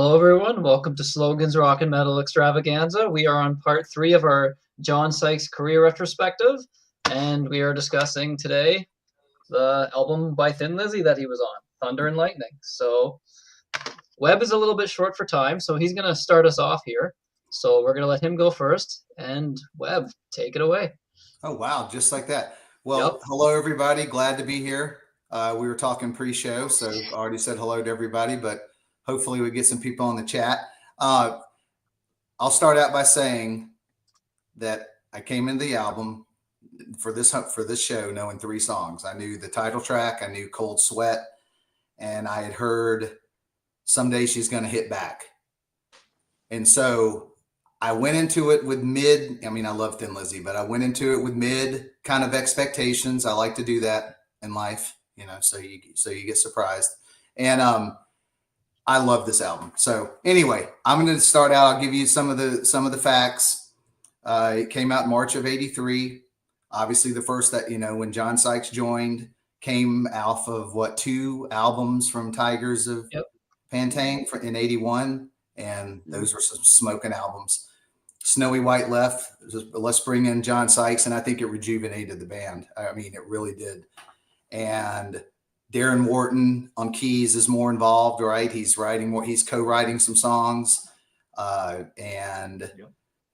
Hello, everyone. Welcome to Slogan's Rock and Metal Extravaganza. We are on part 3 of our John Sykes career retrospective, and we are discussing today the album by Thin Lizzy that he was on, Thunder and Lightning. So, Webb is a little bit short for time, so he's going to start us off here. So, we're going to let him go first, and Webb, take it away. Oh, wow. Just like that. Well, Yep. Hello, everybody. Glad to be here. We were talking pre-show, so I already said hello to everybody, but hopefully we get some people on the chat. I'll start out by saying that I came into the album for this show knowing 3 songs. I knew the title track, I knew Cold Sweat, and I had heard Someday She's Gonna Hit Back. And so I went into it with I love Thin Lizzy, but I went into it with mid kind of expectations. I like to do that in life, so you get surprised. And I love this album. So anyway, I'm going to start out. I'll give you some of the facts. It came out in March of '83. Obviously, the first that when John Sykes joined came off of 2 albums from Tigers of Pantang in '81, and those were some smoking albums. Snowy White left. Let's bring in John Sykes, and I think it rejuvenated the band. I mean, it really did. And Darren Wharton on keys is more involved, right? He's writing more. He's co-writing some songs.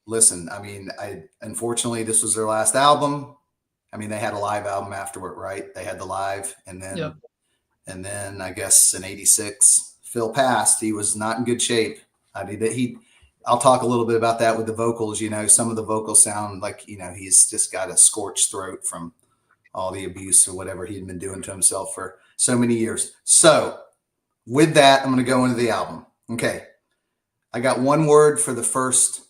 Listen, unfortunately, this was their last album. I mean, they had a live album afterward, right? They had the live, and then I guess in '86, Phil passed. He was not in good shape. I'll talk a little bit about that with the vocals. Some of the vocals sound like he's just got a scorched throat from all the abuse or whatever he'd been doing to himself for so many years. So with that, I'm going to go into the album. Okay. I got one word for the first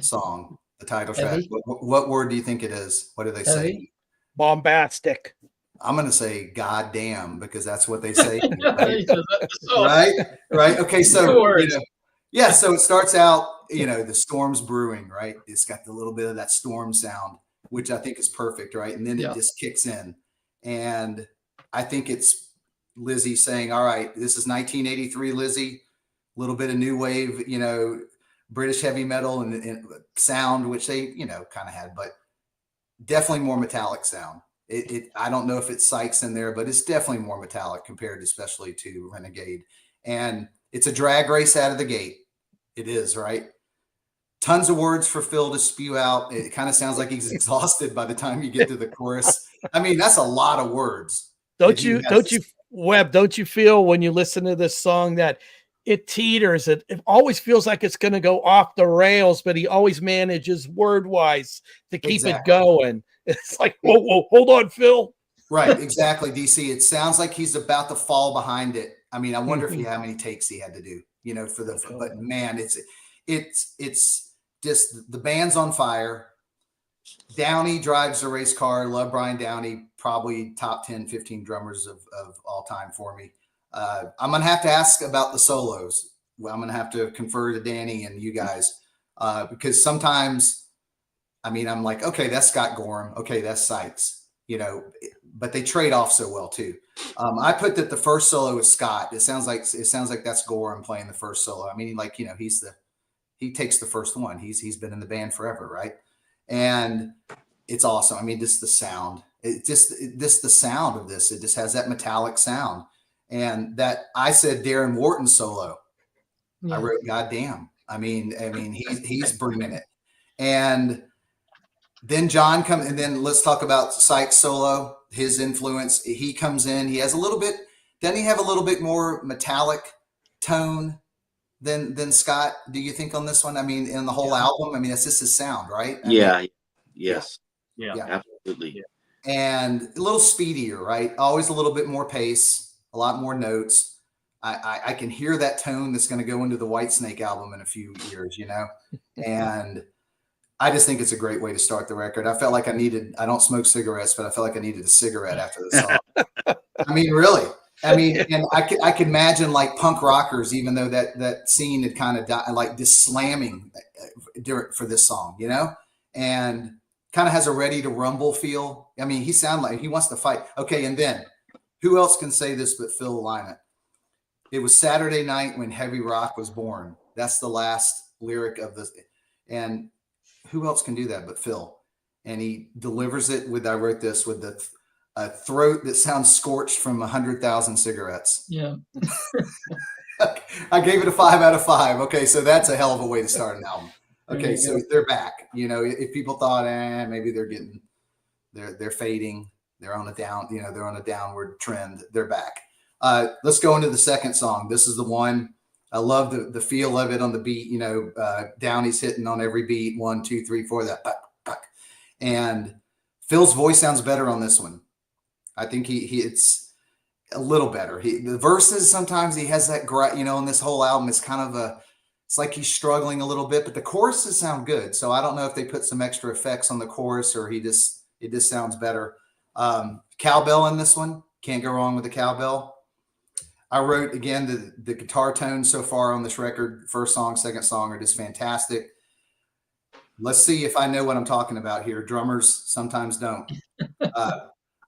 song, the title track. What word do you think it is? What do they say? Bombastic. I'm going to say goddamn, because that's what they say. Right? Right. Okay. So, so it starts out, the storm's brewing, right? It's got the little bit of that storm sound, which I think is perfect, right? And then it just kicks in. And I think it's Lizzy saying, all right, this is 1983 Lizzy, a little bit of new wave, British heavy metal and sound, which they, kind of had, but definitely more metallic sound. I don't know if it's Sykes in there, but it's definitely more metallic compared especially to Renegade. And it's a drag race out of the gate. It is, right? Tons of words for Phil to spew out. It kind of sounds like he's exhausted by the time you get to the chorus. I mean, that's a lot of words. Don't you, Webb, don't you feel when you listen to this song that it teeters? It always feels like it's going to go off the rails, but he always manages word-wise to keep it going. It's like, whoa, hold on, Phil. Right, exactly, DC. It sounds like he's about to fall behind it. I mean, I wonder how many takes he had to do, but man, it's just the band's on fire. Downey drives the race car. Love Brian Downey, probably top 10, 15 drummers of all time for me. I'm going to have to ask about the solos. Well, I'm going to have to confer to Danny and you guys because sometimes, I'm like, okay, that's Scott Gorham. Okay, that's Sykes, but they trade off so well too. I put that the first solo is Scott. It sounds like that's Gorham playing the first solo. He takes the first one. He's been in the band forever, right? And it's awesome. Just the sound. The sound of this. It just has that metallic sound. And that I said Darren Wharton solo. I wrote goddamn. He's bringing it. And then John comes, and then let's talk about Sykes solo. His influence. He comes in. He has a little bit. Doesn't he have a little bit more metallic tone than Scott, do you think, on this one? In the whole album, that's just his sound, right? Yes. Absolutely. Yeah. And a little speedier, right? Always a little bit more pace, a lot more notes. I can hear that tone that's going to go into the Whitesnake album in a few years, and I just think it's a great way to start the record. I felt like I don't smoke cigarettes, but I felt like I needed a cigarette after the song. Really. And I could imagine like punk rockers, even though that scene had kind of died, like just slamming for this song, and kind of has a Ready to Rumble feel. He sounds like he wants to fight. Okay. And then who else can say this but Phil Lynott? It was Saturday night when heavy rock was born. That's the last lyric of this. And who else can do that but Phil? And he delivers it with, I wrote this with a throat that sounds scorched from 100,000 cigarettes. Yeah. I gave it a 5 out of 5. Okay. So that's a hell of a way to start an album. Okay. So they're back. You know, if people thought, maybe they're fading, they're on a down, you know, they're on a downward trend, they're back. Let's go into the second song. This is the one. I love the feel of it on the beat, you know, Downey's hitting on every beat, 1, 2, 3, 4, that buck, buck. And Phil's voice sounds better on this one. I think it's a little better. The verses, sometimes he has that, you know, on this whole album, it's kind of it's like he's struggling a little bit, but the choruses sound good. So I don't know if they put some extra effects on the chorus or it just sounds better. Cowbell in this one, can't go wrong with the cowbell. I wrote, again, the guitar tones so far on this record, first song, second song, are just fantastic. Let's see if I know what I'm talking about here. Drummers sometimes don't.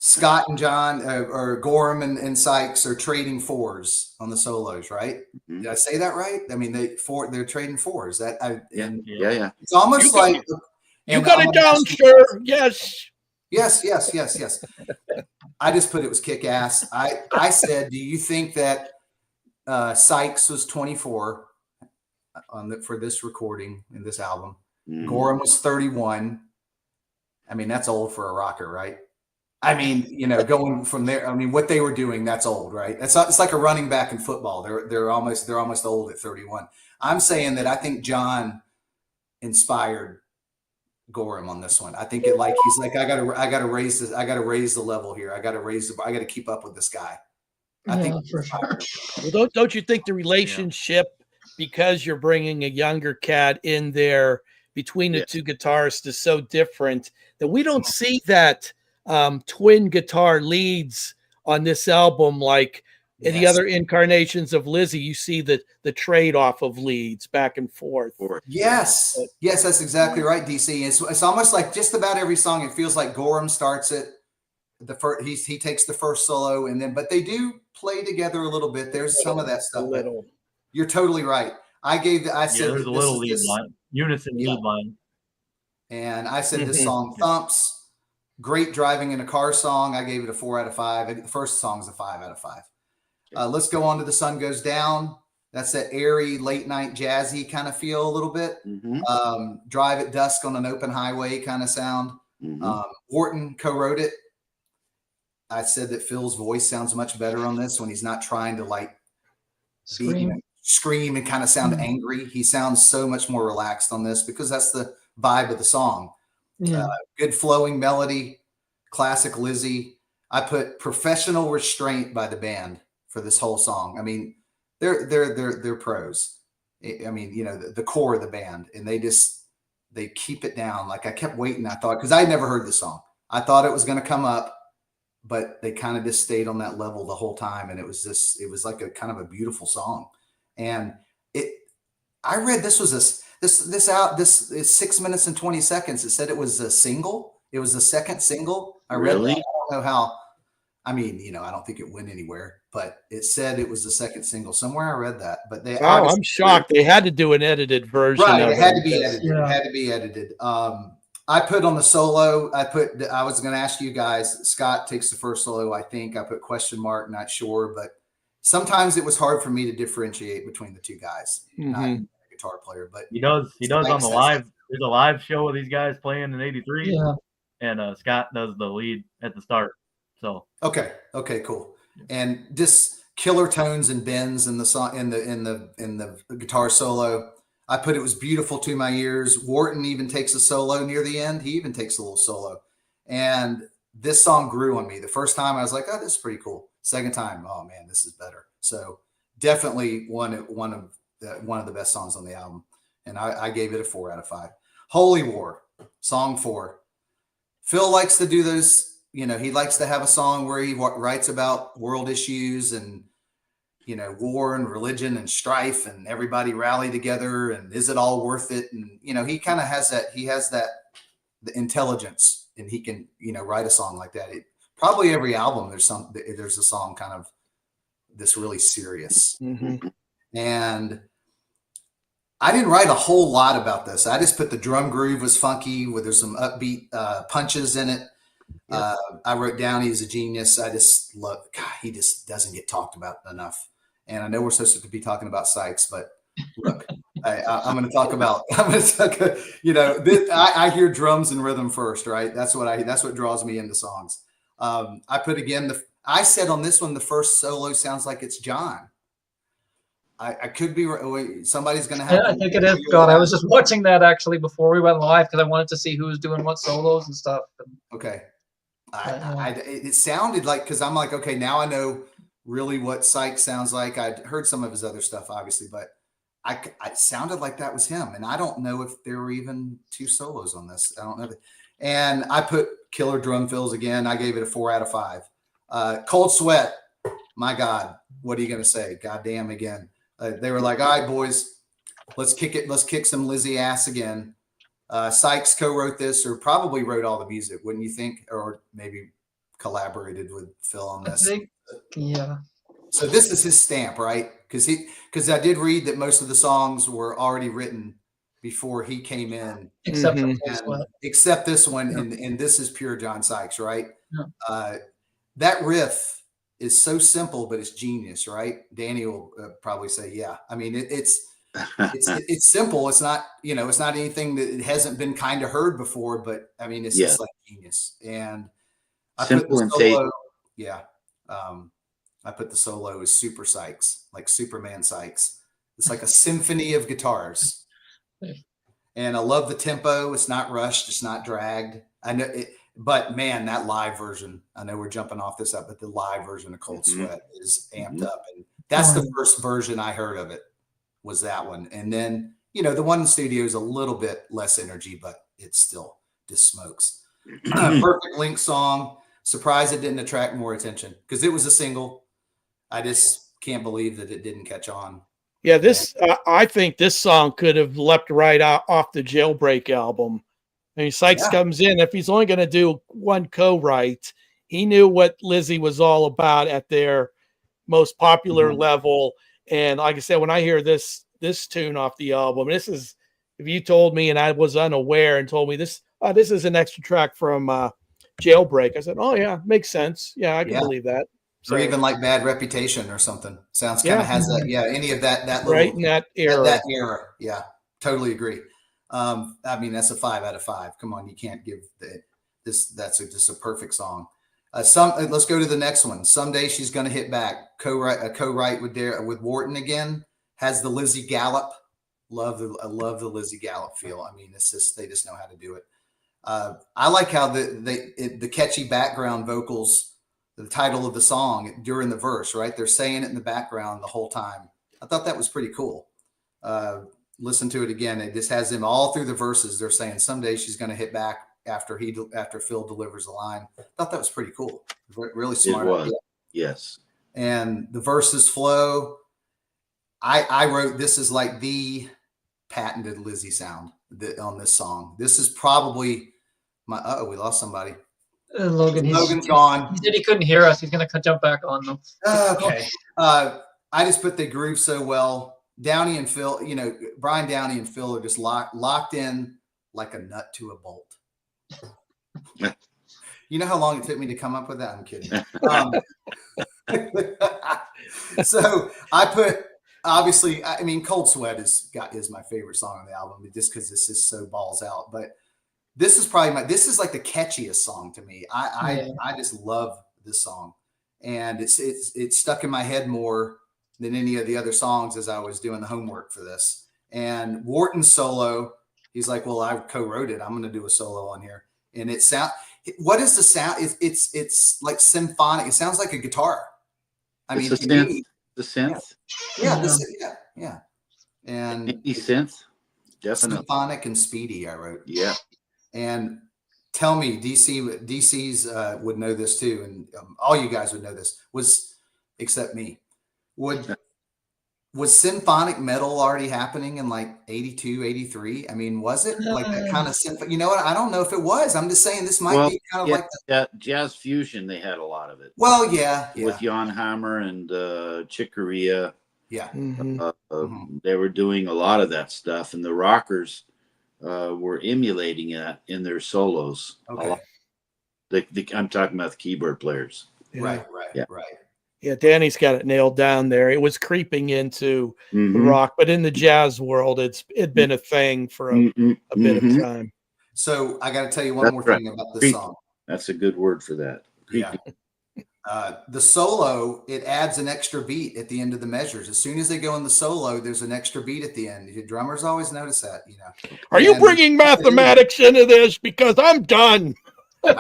Scott and John, or Gorham and Sykes are trading fours on the solos, right? Mm-hmm. Did I say that right? I mean, they're trading fours. Yeah. It's almost like you got it down, sir. Yes. Yes. I just put it was kick ass. I said, do you think that Sykes was 24 for this recording in this album? Mm-hmm. Gorham was 31. I mean, that's old for a rocker, right? I mean, you know, going from there, I mean, what they were doing, that's old, right? It's like a running back in football. They're almost old at 31. I'm saying that I think John inspired Gorham on this one. I think he's like, I gotta raise this, I gotta raise the level here. I gotta keep up with this guy. I think for sure. Well, don't you think the relationship, because you're bringing a younger cat in there between the two guitarists, is so different that we don't see that twin guitar leads on this album like in the other incarnations of Lizzy? You see the trade-off of leads back and forth. Yes, that's exactly right, DC. It's almost like just about every song, it feels like Gorham starts it. He takes the first solo, but they do play together a little bit. There's some of that stuff. You're totally right. I said there's a little lead line, unison lead line. And I said this song thumps. Great driving in a car song. I gave it a 4 out of 5. The first song is a 5 out of 5. Let's go on to The Sun Goes Down. That's that airy, late night, jazzy kind of feel a little bit. Mm-hmm. Drive at Dusk on an Open Highway kind of sound. Mm-hmm. Wharton co-wrote it. I said that Phil's voice sounds much better on this when he's not trying to like scream and kind of sound angry. He sounds so much more relaxed on this because that's the vibe of the song. Yeah. Good flowing melody, classic Lizzy. I put professional restraint by the band for this whole song. I mean, they're pros. I mean, you know, the core of the band, and they keep it down. Like I kept waiting. I thought, because I had never heard the song, I thought it was going to come up, but they kind of just stayed on that level the whole time. And it was like a kind of a beautiful song. And I read this was this is 6 minutes and 20 seconds. It said it was a single. It was the second single. I read that. I don't know how. I mean, you know, I don't think it went anywhere, but it said it was the second single. Somewhere I read that, but I'm shocked. They had to do an edited version. Right, it had to be edited. Yeah. It had to be edited. I put on the solo. I was going to ask you guys. Scott takes the first solo. I think I put question mark. Not sure, but sometimes it was hard for me to differentiate between the two guys. Mm-hmm. Not a guitar player, but he does on the live. There's a live show of these guys playing in '83, and Scott does the lead at the start. So okay, cool. And just killer tones and bends in the song in the guitar solo. I put it was beautiful to my ears. Wharton even takes a solo near the end. He even takes a little solo, and this song grew on me. The first time I was like, "Oh, this is pretty cool." Second time, oh man, this is better. So definitely one of the best songs on the album, and I gave it a 4 out of 5. Holy War, song 4. Phil likes to do those. You know, he likes to have a song where he writes about world issues and, you know, war and religion and strife and everybody rally together and is it all worth it? And, you know, he kind of has that, the intelligence, and he can, you know, write a song like that. Probably every album there's a song kind of this really serious. Mm-hmm. And I didn't write a whole lot about this. I just put the drum groove was funky, where there's some upbeat punches in it. Yep. I wrote down he's a genius. I just love, God, he just doesn't get talked about enough. And I know we're supposed to be talking about Sykes, but look, I'm going to talk about, I hear drums and rhythm first, right? That's what draws me into songs. I put again, I said on this one, the first solo sounds like it's John. I could be right. Somebody's going to have. Yeah, I think it is. God, I was just watching that actually before we went live because I wanted to see who was doing what solos and stuff. Okay. It sounded like, because I'm like, okay, now I know really what Sykes sounds like. I'd heard some of his other stuff, obviously, but it sounded like that was him. And I don't know if there were even 2 solos on this. I don't know. And I put killer drum fills again. I gave it a 4 out of 5. Cold Sweat. My God, what are you going to say? Goddamn again. They were like, all right, boys, let's kick it. Let's kick some Lizzy ass again. Sykes co-wrote this, or probably wrote all the music, wouldn't you think? Or maybe collaborated with Phil on this. Yeah. So this is his stamp, right? Because I did read that most of the songs were already written before he came in, except this one, and this is pure John Sykes, right? Yeah. That riff is so simple, but it's genius, right? Danny will probably say, yeah. I mean, it's simple. It's not, it's not anything that it hasn't been kind of heard before, but I mean, it's just like genius. And I simple put the solo, I put the solo as Super Sykes, like Superman Sykes. It's like a symphony of guitars. And I love the tempo. It's not rushed. It's not dragged. I know it, but man, that live version, I know we're jumping off this up, but the live version of Cold Sweat is amped up. And that's the first version I heard of it, was that one. And then, the one in the studio is a little bit less energy, but it still just smokes. Perfect Link song. Surprised it didn't attract more attention because it was a single. I just can't believe that it didn't catch on. Yeah, I think this song could have leapt right off the Jailbreak album. I mean, Sykes comes in. If he's only going to do one co-write, he knew what Lizzy was all about at their most popular level. And like I said, when I hear this tune off the album, this is, if you told me and I was unaware and told me this is an extra track from Jailbreak, I said, oh yeah, makes sense. Yeah, I can believe that. So, or even like Bad Reputation or something. Sounds kind of has that. Yeah, any of that little, right in that era. That era. Yeah, totally agree. I mean, that's a 5 out of 5. Come on, you can't give this. That's just a perfect song. Let's go to the next one. Someday She's Gonna Hit Back. Co-write with Wharton again. Has the Lizzy Gallop. I love the Lizzy Gallop feel. I mean, it's just, they just know how to do it. I like how the catchy background vocals, the title of the song during the verse, right? They're saying it in the background the whole time. I thought that was pretty cool. Listen to it again. It just has them all through the verses. They're saying someday she's going to hit back after Phil delivers a line. I thought that was pretty cool. Really smart. It was. Yes. And the verses flow. I wrote, this is like the patented Lizzy sound on this song. This is probably we lost somebody. Logan's gone. He said he couldn't hear us. He's going to jump back on them. Okay. I just put the groove so well. Downey and Phil, Brian Downey and Phil are just locked in like a nut to a bolt. You know how long it took me to come up with that? I'm kidding. So I put, obviously, I mean, Cold Sweat is my favorite song on the album, just because this is so balls out. But this is probably this is like the catchiest song to me. I just love this song, and it's stuck in my head more than any of the other songs as I was doing the homework for this. And Wharton's solo, he's like, well, I co-wrote it. I'm going to do a solo on here. And what is the sound? It's like symphonic. It sounds like a guitar. I mean, the synth. Yeah. And synth. Definitely. Symphonic and speedy, I wrote. Yeah. And tell me, DC's would know this too. And all you guys would know this, except me. Would was symphonic metal already happening in like 82, 83? I mean, was it like that kind of symphony? You know what? I don't know if it was. I'm just saying this might be kind of like jazz fusion. They had a lot of it. Well, yeah. With Jan Hammer and Chick Corea. Yeah. They were doing a lot of that stuff, and the rockers were emulating it in their solos. Okay. I'm talking about the keyboard players. Right. Yeah, Danny's got it nailed down there. It was creeping into the rock, but in the jazz world, it'd been a thing for a bit of time. So I got to tell you one more thing about this song. That's a good word for that. Creepy. Yeah. The solo, it adds an extra beat at the end of the measures. As soon as they go in the solo, there's an extra beat at the end. The drummers always notice that, you know. Are you bringing mathematics into this? Because I'm done. They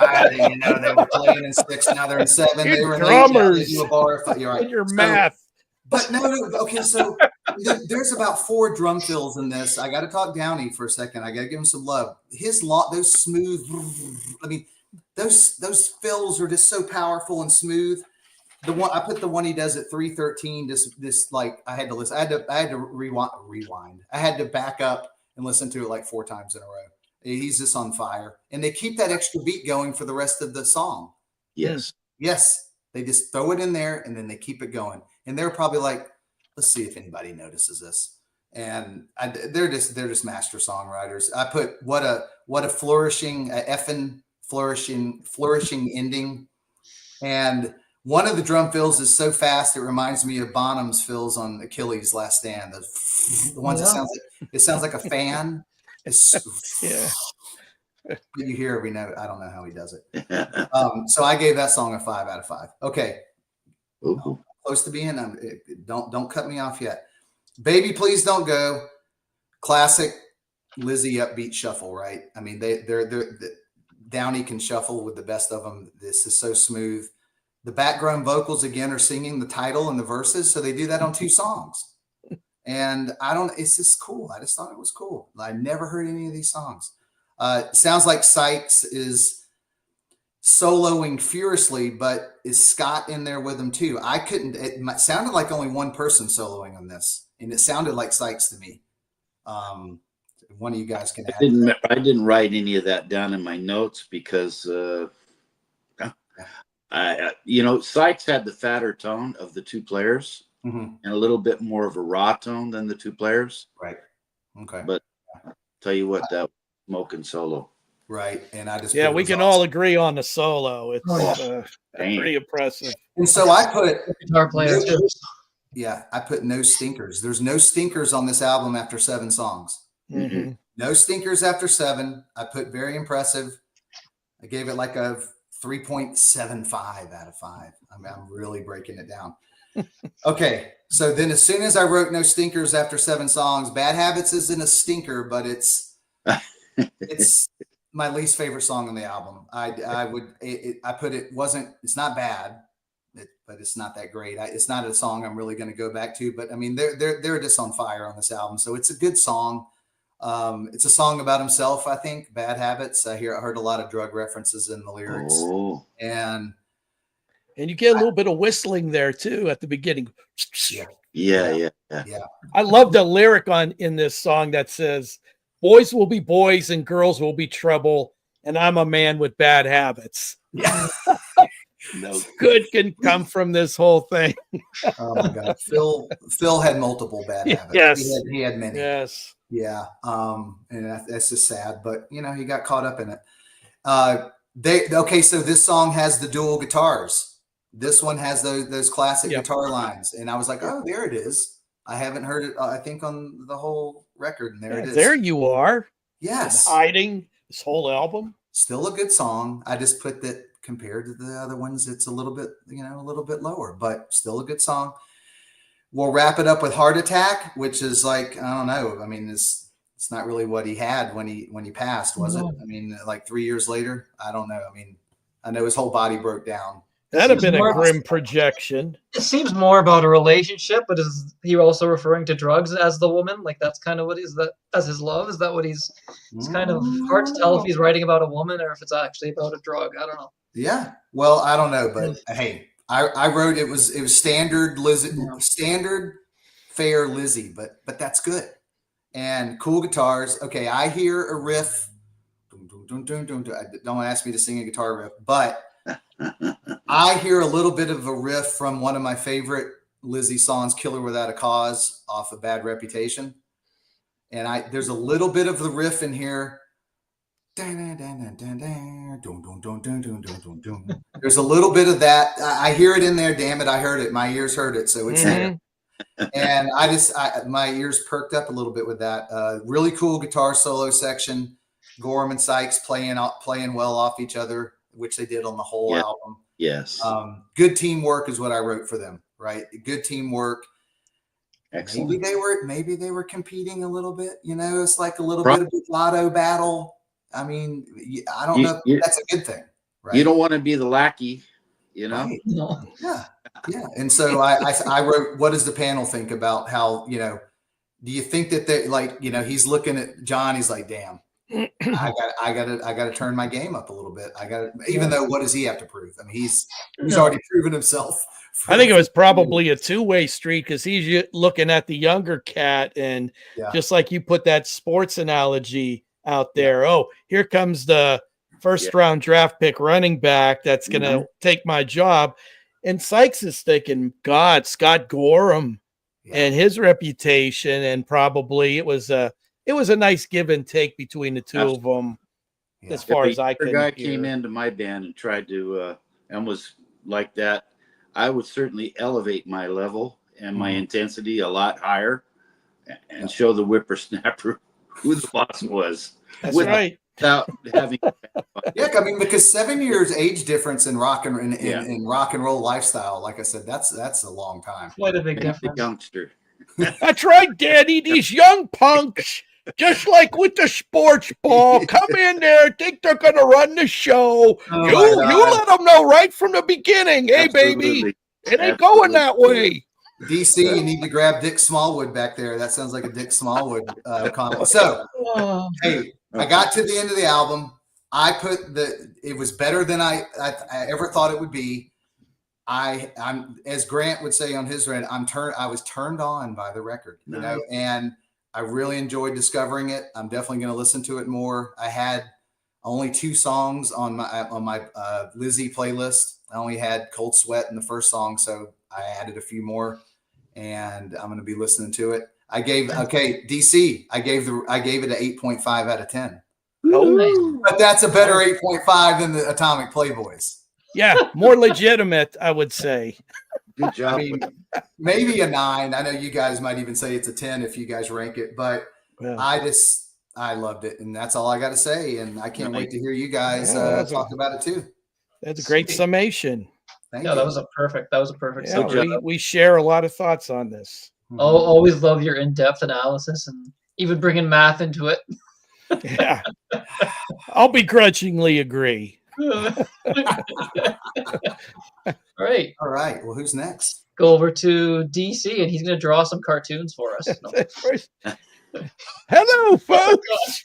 were playing in 6, now they're in 7. They were in drummers. 8, you a bar. You're right. Your math. But no. Okay, so there's about 4 drum fills in this. I got to talk Downey for a second. I got to give him some love. Those smooth. I mean, those fills are just so powerful and smooth. I put the one he does at 3:13. This like I had to listen. I had to rewind. I had to back up and listen to it like 4 times in a row. He's just on fire. And they keep that extra beat going for the rest of the song. Yes. They just throw it in there and then they keep it going. And they're probably like, let's see if anybody notices this. And they're just master songwriters. I put what a flourishing ending. And one of the drum fills is so fast it reminds me of Bonham's fills on Achilles' Last Stand. The ones that sounds like a fan. You hear every note. I don't know how he does it. So I gave that song a 5 out of 5. Okay. Close to being. Don't cut me off yet. Baby, Please Don't Go. Classic Lizzy upbeat shuffle, right? I mean, Downey can shuffle with the best of them. This is so smooth. The background vocals again are singing the title and the verses, so they do that on 2 songs. And it's just cool. I just thought it was cool. I never heard any of these songs. Sounds like Sykes is soloing furiously, but is Scott in there with him too? It sounded like only one person soloing on this, and it sounded like Sykes to me. One of you guys can add. I didn't write any of that down in my notes because, Sykes had the fatter tone of the 2 players. And a little bit more of a raw tone than the 2 players. Right. Okay. But I'll tell you what, that smoking solo. Right. And I just we can all agree on the solo. It's pretty impressive. And so I put guitar players. I put no stinkers. There's no stinkers on this album after 7 songs. No stinkers after 7. I put very impressive. I gave it like a 3.75 out of 5. I mean, I'm really breaking it down. Okay, so then as soon as I wrote no stinkers after 7 songs, Bad Habits isn't a stinker, but it's my least favorite song on the album. It's not bad, but it's not that great. It's not a song I'm really going to go back to, but I mean, they're just on fire on this album. So it's a good song. It's a song about himself, I think. Bad Habits. I heard a lot of drug references in the lyrics, and you get a little bit of whistling there too at the beginning. Yeah. I love the lyric in this song that says, "Boys will be boys and girls will be trouble, and I'm a man with bad habits." Yeah. No good can come from this whole thing. Oh my God. Phil had multiple bad habits. Yes. He had many. Yes. Yeah. And that's just sad, but he got caught up in it. So this song has the dual guitars. This one has those classic guitar lines. And I was like, oh, there it is. I haven't heard it, I think, on the whole record. And there it is. There you are. Yes. Hiding this whole album. Still a good song. I just put that compared to the other ones, it's a little bit lower, but still a good song. We'll wrap it up with Heart Attack, which is like, I don't know. I mean, it's not really what he had when he passed, was it? I mean, like 3 years later, I don't know. I mean, I know his whole body broke down. That'd have been a grim projection. It seems more about a relationship, but is he also referring to drugs as the woman? Like that's kind of what is that as his love? Is that what he's? It's kind of hard to tell if he's writing about a woman or if it's actually about a drug. I don't know. Yeah, well, I don't know, but hey, I wrote it was standard Lizzy standard fair Lizzy, but that's good. And cool guitars. Okay, I hear a riff. Don't ask me to sing a guitar riff, but I hear a little bit of a riff from one of my favorite Lizzy songs, "Killer Without a Cause," off of Bad Reputation. And there's a little bit of the riff in here. There's a little bit of that. I hear it in there. Damn it, I heard it. My ears heard it, so it's there. And my ears perked up a little bit with that. Really cool guitar solo section. Gorham and Sykes playing well off each other, which they did on the whole album. Yes. Good teamwork is what I wrote for them. Right. Good teamwork. Excellent. Maybe they were competing a little bit. It's like a little bit of a lotto battle. I mean, I don't know if that's a good thing. Right. You don't want to be the lackey. Right. No. Yeah. Yeah. And so I wrote, what does the panel think about how, do you think that they he's looking at John, he's like, damn, I got to turn my game up a little bit. Even though what does he have to prove? I mean, he's already proven himself. I think it was probably a two-way street because he's looking at the younger cat, and just like you put that sports analogy out there. Oh, here comes the first round draft pick running back that's going to take my job. And Sykes is thinking, God, Scott Gorham and his reputation, and probably it was a nice give and take between the two of them. As far as I could hear. If a guy came into my band and tried to and was like that, I would certainly elevate my level and my intensity a lot higher and show the whippersnapper who the boss was. That's right. Without having I mean, because 7 years age difference in rock and in rock and roll lifestyle, like I said, that's a long time. Quite a big difference. Youngster. That's right, Daddy. These young punks, just like with the sports ball, come in there, think they're going to run the show. You let them know right from the beginning. Hey, baby, it ain't going that way. DC, you need to grab Dick Smallwood back there. That sounds like a Dick Smallwood comment. So, hey, I got to the end of the album. It was better than I ever thought it would be. I'm as Grant would say on his end, I was turned on by the record, and I really enjoyed discovering it. I'm definitely going to listen to it more. I had only 2 songs on my Lizzy playlist. I only had Cold Sweat in the first song, so I added a few more, and I'm going to be listening to it. DC. I gave it an 8.5 out of 10. Oh, but that's a better 8.5 than the Atomic Playboys. Yeah, more legitimate, I would say. Good job. I mean, maybe a 9. I know you guys might even say it's a 10 if you guys rank it, but I loved it, and that's all I got to say. And I can't wait to hear you guys talk about it too. That's a great summation. Thank you. That was a perfect summation. We share a lot of thoughts on this. Always love your in-depth analysis and even bringing math into it. Yeah, I'll begrudgingly agree. All right. Well, who's next? Go over to DC, and he's going to draw some cartoons for us. Hello, folks.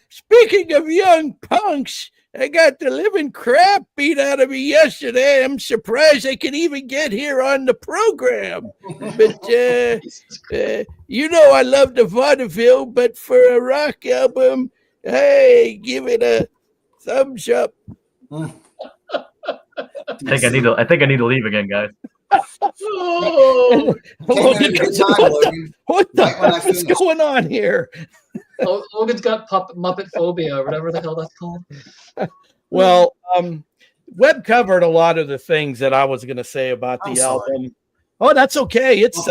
Speaking of young punks, I got the living crap beat out of me yesterday. I'm surprised I could even get here on the program. But, I love the vaudeville, but for a rock album, hey, give it a thumbs up. I think I need to leave again, guys. What the heck is going on here? Logan's got Muppet phobia, or whatever the hell that's called. Well, Webb covered a lot of the things that I was going to say about the album. Oh, that's okay. It's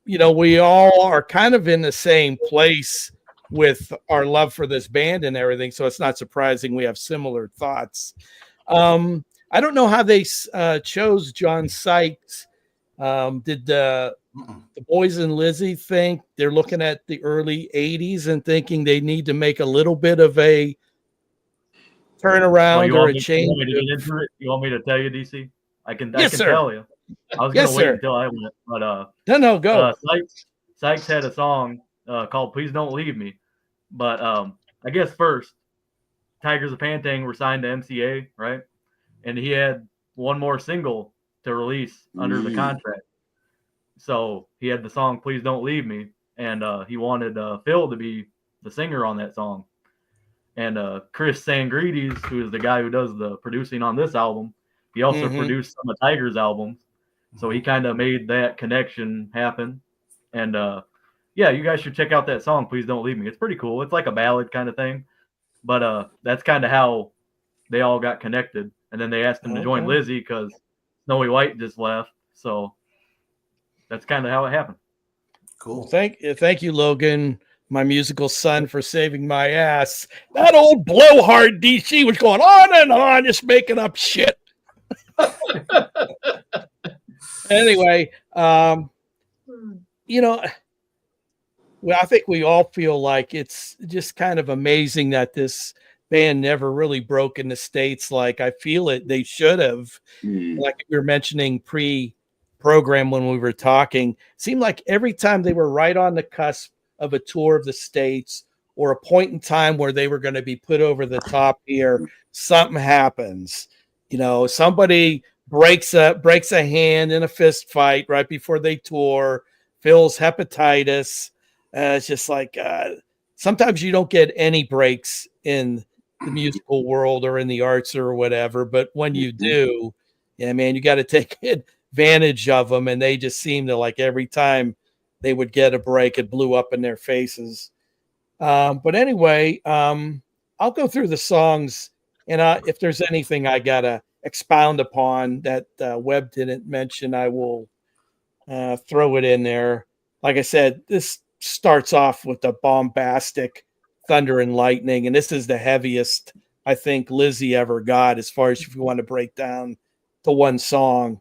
we all are kind of in the same place with our love for this band and everything, so it's not surprising we have similar thoughts. I don't know how they chose John Sykes. Did the boys in Lizzy think they're looking at the early 80s and thinking they need to make a little bit of a turnaround or a change? You want me to tell you, DC? I can sir. tell you. I was going to wait until I went, but no, go. Sykes had a song called "Please Don't Leave Me," but I guess first, Tigers of Pantang were signed to MCA, right? And he had one more single to release under the contract. So he had the song "Please Don't Leave Me," and he wanted Phil to be the singer on that song. And Chris Sangrides, who is the guy who does the producing on this album, he also produced some of Tiger's albums. So he kind of made that connection happen. And yeah, you guys should check out that song, "Please Don't Leave Me." It's pretty cool. It's like a ballad kind of thing. But that's kind of how they all got connected. And then they asked him to join Lizzy because Snowy White just left. So that's kind of how it happened. Cool. Thank you, Logan, my musical son, for saving my ass. That old blowhard DC was going on and on, just making up shit. Anyway, you know, well, I think we all feel like it's just kind of amazing that this band never really broke in the States. Like I feel it, they should have. Like we were mentioning pre-program when we were talking, seemed like every time they were right on the cusp of a tour of the States or a point in time where they were going to be put over the top here, something happens. You know, somebody breaks a hand in a fist fight right before they tour, Phil's hepatitis. It's just like sometimes you don't get any breaks in the musical world or in the arts or whatever, but when you do, yeah, man, you got to take advantage of them. And they just seem to, like, every time they would get a break, it blew up in their faces. But anyway, I'll go through the songs, and if there's anything I gotta expound upon that Webb didn't mention, I will throw it in there. Like I said, this starts off with the bombastic Thunder and Lightning, and this is the heaviest I think Lizzy ever got, as far as if you want to break down to one song.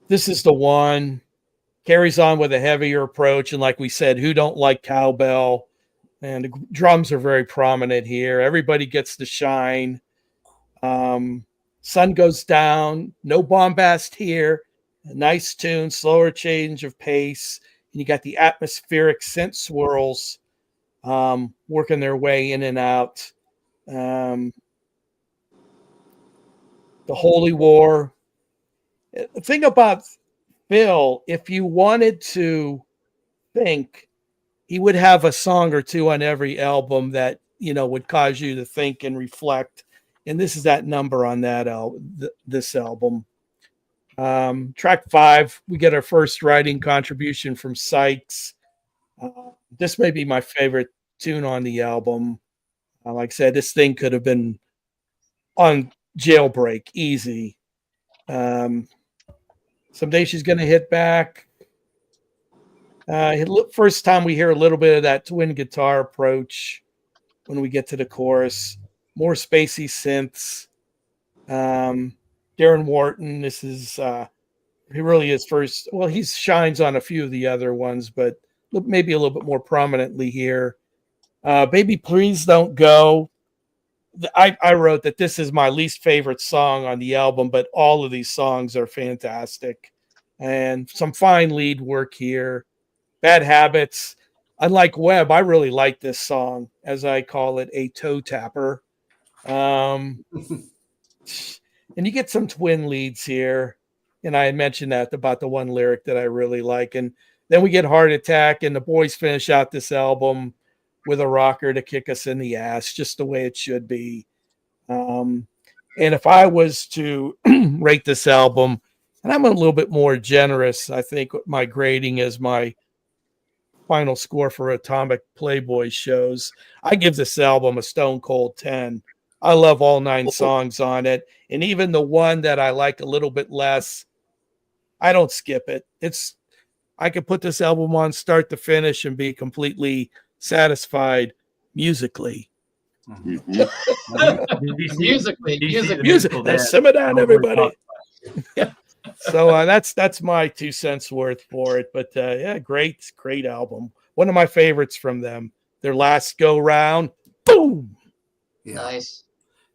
This is the one, carries on with a heavier approach, and like we said, who don't like cowbell? And the drums are very prominent here. Everybody gets to shine. Sun goes down, no bombast here. A nice tune, slower change of pace. And you got the atmospheric synth swirls working their way in and out. The Holy War. The thing about Phil, if you wanted to think, he would have a song or two on every album that, you know, would cause you to think and reflect. And this is that number on that this album. Track 5, we get our first writing contribution from Sykes. This may be my favorite tune on the album. Like I said, this thing could have been on Jailbreak, easy. Someday She's Gonna Hit Back. First time we hear a little bit of that twin guitar approach when we get to the chorus. More spacey synths. Darren Wharton, this is he really is first. Well, he shines on a few of the other ones, but maybe a little bit more prominently here. Baby Please Don't Go. I wrote that this is my least favorite song on the album, but all of these songs are fantastic. And some fine lead work here. Bad Habits. Unlike Webb, I really like this song, as I call it, a toe tapper. And you get some twin leads here. And I had mentioned that about the one lyric that I really like. And then we get Heart Attack, and the boys finish out this album with a rocker to kick us in the ass, just the way it should be. And if I was to rate this album, and I'm a little bit more generous, I think my grading is my final score for Atomic Playboy shows, I give this album a stone cold 10. I love all 9 songs on it. And even the one that I like a little bit less, I don't skip it. I could put this album on start to finish and be completely satisfied musically. Musically. Simmer down, everybody. Yeah. So that's my 2 cents worth for it. But yeah, great album. One of my favorites from them. Their last go round. Boom. Yeah. Nice.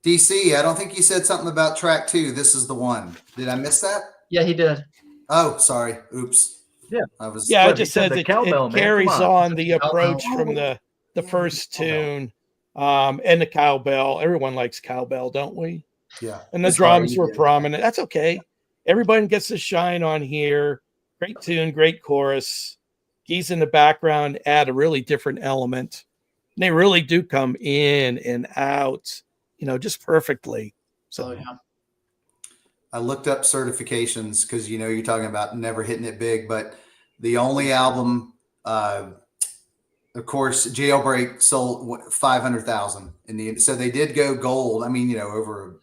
DC, I don't think you said something about track 2. This is the one. Did I miss that? Yeah, he did. Oh, sorry. Oops. Yeah. I just said that it carries on the approach from the first tune and the cowbell. Everyone likes cowbell, don't we? Yeah. And the drums were prominent. That's okay. Everybody gets to shine on here. Great tune, great chorus. Keys in the background add a really different element. And they really do come in and out, just perfectly. So yeah. I looked up certifications because you're talking about never hitting it big, but the only album, of course, Jailbreak sold 500,000 in the. So they did go gold. I mean, over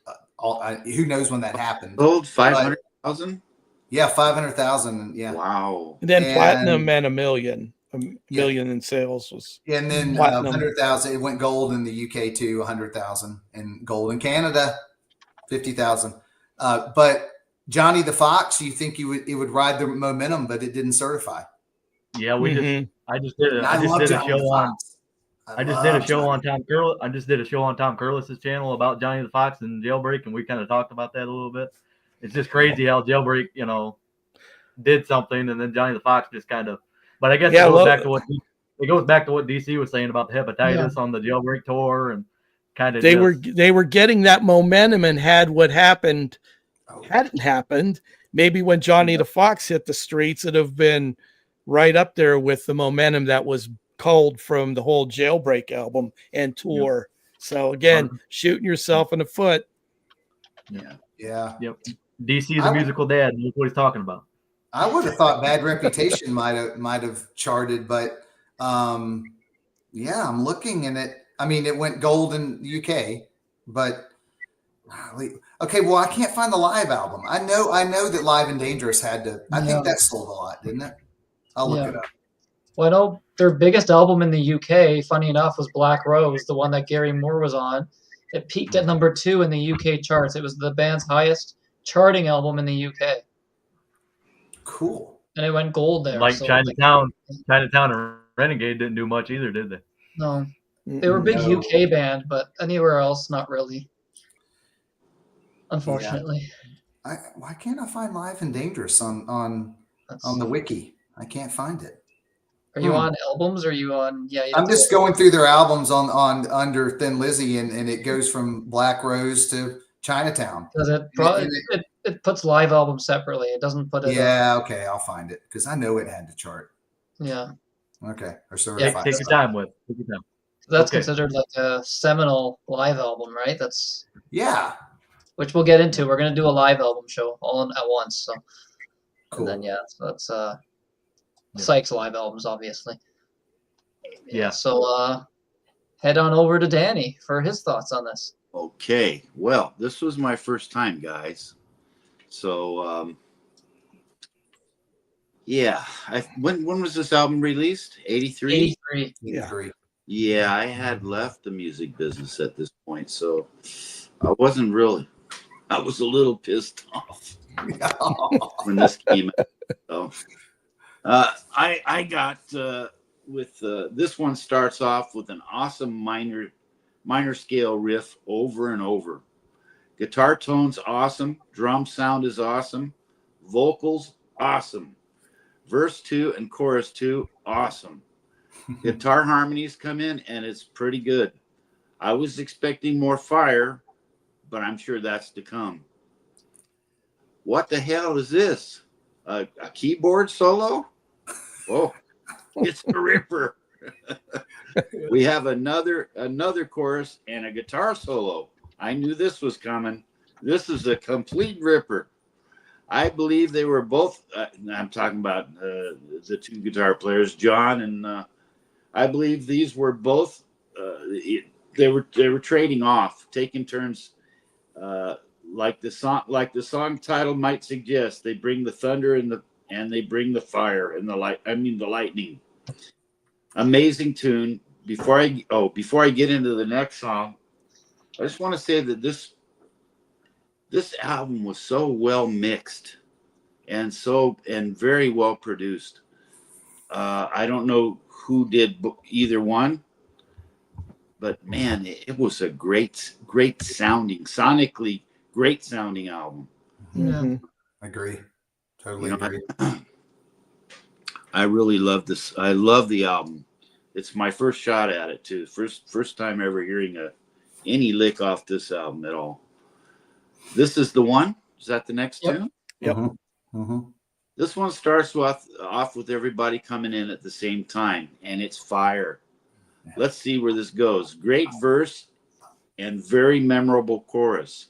who knows when that happened. Sold 500,000. Yeah, 500,000. Yeah. Wow. and then platinum and a million in sales was. And then 100,000. It went gold in the UK too. 100,000 and gold in Canada, 50,000. But Johnny the Fox, you think it would ride the momentum, but it didn't certify. Yeah, I just did a show on Tom Curlis's channel about Johnny the Fox and Jailbreak, and we kind of talked about that a little bit. It's just crazy how Jailbreak, did something, and then Johnny the Fox just kind of. But I guess it goes back to what DC was saying about the hepatitis on the Jailbreak tour, and kind of they were getting that momentum, and had what happened hadn't happened, maybe when Johnny the Fox hit the streets, it'd have been right up there with the momentum that was culled from the whole Jailbreak album and tour. So again, shooting yourself in the foot. Yeah. Yep. DC the musical dad knows what he's talking about. I would have thought Bad Reputation might have charted, but I'm looking and it went gold in the UK, but okay, well, I can't find the live album. I know that Live and Dangerous had to. I think that sold a lot, didn't it? I'll look it up. Well, I know their biggest album in the UK, funny enough, was Black Rose, the one that Gary Moore was on. It peaked at number 2 in the UK charts. It was the band's highest charting album in the UK. Cool. And it went gold there. Like Chinatown and Renegade didn't do much either, did they? No. They were a big UK band, but anywhere else, not really. Unfortunately. Yeah. Why can't I find Live and Dangerous on the wiki? I can't find it. Are you on albums? Or are you on? Yeah, I'm just going through their albums on under Thin Lizzy, and it goes from Black Rose to Chinatown. Does it puts live albums separately? It doesn't put it. Yeah, okay, I'll find it because I know it had to chart. Yeah. Okay. Or take your time with. Take your time. That's considered like a seminal live album, right? That's which we'll get into. We're gonna do a live album show all at once. So cool. And then so that's Sykes live albums, obviously. Yeah. So head on over to Danny for his thoughts on this. Okay. Well, this was my first time, guys. So when was this album released? 83? 83. Yeah, I had left the music business at this point, so I was a little pissed off when this came out. So I got with this one starts off with an awesome minor scale riff over and over. Guitar tone's awesome, drum sound is awesome, vocals awesome, verse 2 and chorus 2 awesome. Guitar harmonies come in and it's pretty good. I was expecting more fire, but I'm sure that's to come. What the hell is this? A keyboard solo? Oh, it's a ripper. We have another chorus and a guitar solo. I knew this was coming. This is a complete ripper. I believe they were both. I'm talking about the two guitar players, John and I believe these were both. They were trading off, taking turns. Like the song title might suggest, they bring the thunder and they bring the fire and the light. I mean the lightning. Amazing tune. Before I get into the next song, I just want to say that this album was so well mixed and very well produced. I don't know who did either one, but man, it was a great sonically great sounding album. Yeah. Agree. Totally agree. I really love this. I love the album. It's my first shot at it too. First time ever hearing any lick off this album at all. This is the one. Is that the next Yep. tune? Yep. Mm-hmm. Mm-hmm. This one starts off with everybody coming in at the same time, and it's fire. Yeah. Let's see where this goes. Great verse and very memorable chorus.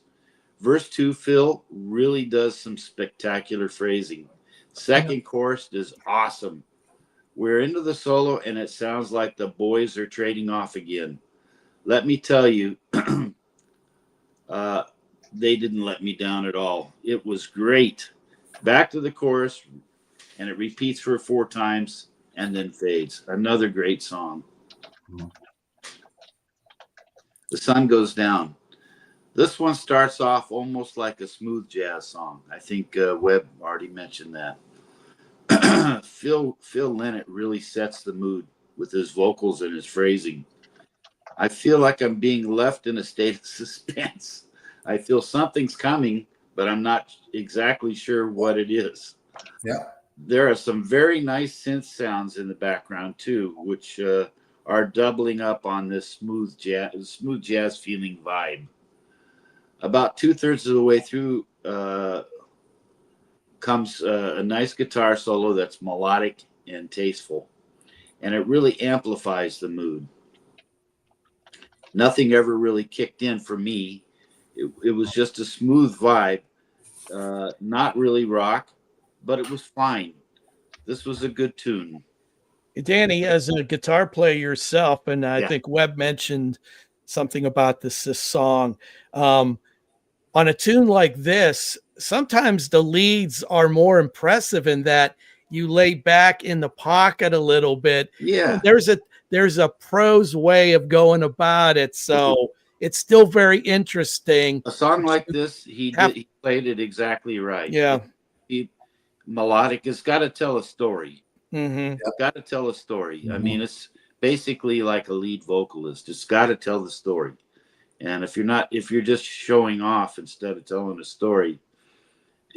Verse 2, Phil really does some spectacular phrasing. Second chorus is awesome. We're into the solo, and it sounds like the boys are trading off again. Let me tell you, they didn't let me down at all. It was great. Back to the chorus, and it repeats for 4 times and then fades. Another great song. The sun goes down. This one starts off almost like a smooth jazz song. I think Webb already mentioned that. Phil Lynott really sets the mood with his vocals and his phrasing. I feel like I'm being left in a state of suspense. I feel something's coming, but I'm not exactly sure what it is. Yeah. There are some very nice synth sounds in the background too, which are doubling up on this smooth jazz feeling vibe. About 2/3 of the way through comes a nice guitar solo that's melodic and tasteful, and it really amplifies the mood. Nothing ever really kicked in for me. It was just a smooth vibe, not really rock, but it was fine. This was a good tune. Danny, as a guitar player yourself, and I Yeah. think Webb mentioned something about this song. On a tune like this, sometimes the leads are more impressive in that you lay back in the pocket a little bit. Yeah. There's a prose way of going about it, so it's still very interesting. A song like this, he played it exactly right. Yeah. Melodic. It's got to tell a story. Mm-hmm. It's got to tell a story. Mm-hmm. I mean, it's basically like a lead vocalist. It's got to tell the story. And if you're just showing off instead of telling a story,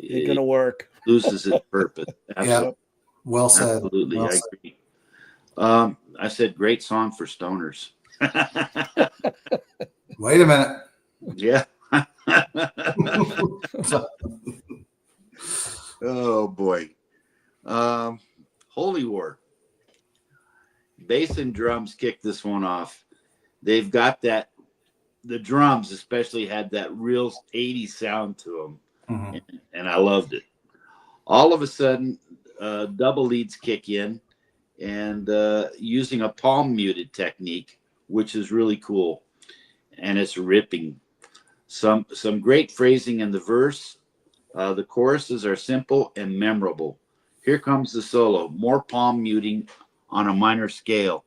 Ain't gonna work. Loses its purpose. Absolutely. Yeah. Well said. Absolutely. Well I said. agree. I said great song for stoners. Wait a minute. Yeah. Oh boy. Holy War. Bass and drums kick this one off. They've got that. The drums especially had that real 80s sound to them, Mm-hmm. and I loved it. All of a sudden, double leads kick in, and using a palm muted technique, which is really cool, and it's ripping. Some great phrasing in the verse. The choruses are simple and memorable. Here comes the solo, more palm muting on a minor scale.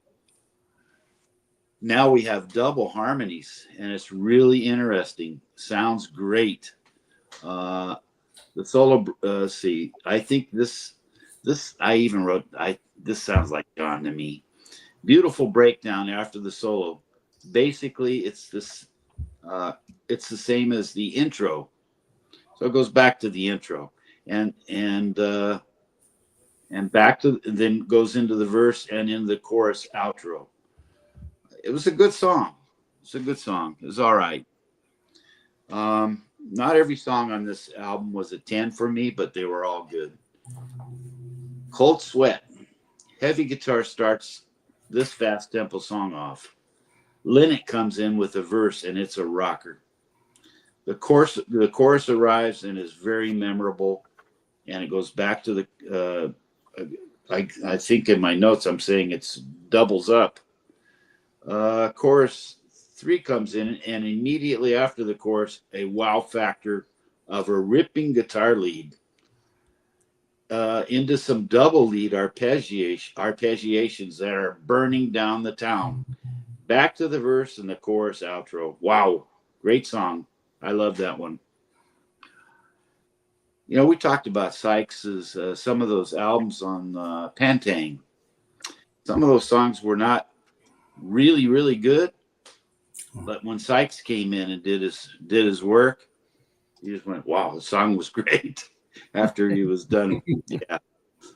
Now we have double harmonies, and it's really interesting. Sounds great. The solo, see, I think this I even wrote. This sounds like John to me. Beautiful breakdown after the solo. Basically, it's this. It's the same as the intro, so it goes back to the intro, and back to then goes into the verse and in the chorus outro. It was a good song. It's a good song. It was all right. Not every song on this album was a 10 for me, but they were all good. Cold Sweat. Heavy guitar starts this fast tempo song off. Lynott comes in with a verse, and it's a rocker. The chorus arrives and is very memorable, and it goes back to the. I think in my notes I'm saying it's doubles up. Chorus 3 comes in, and immediately after the chorus, a wow factor of a ripping guitar lead into some double lead arpeggiations that are burning down the town. Back to the verse and the chorus outro. Wow, great song. I love that one. You know, we talked about Sykes' some of those albums on Pantang. Some of those songs were not really, really good. But when Sykes came in and did his work, you just went, wow, the song was great after he was done. Yeah.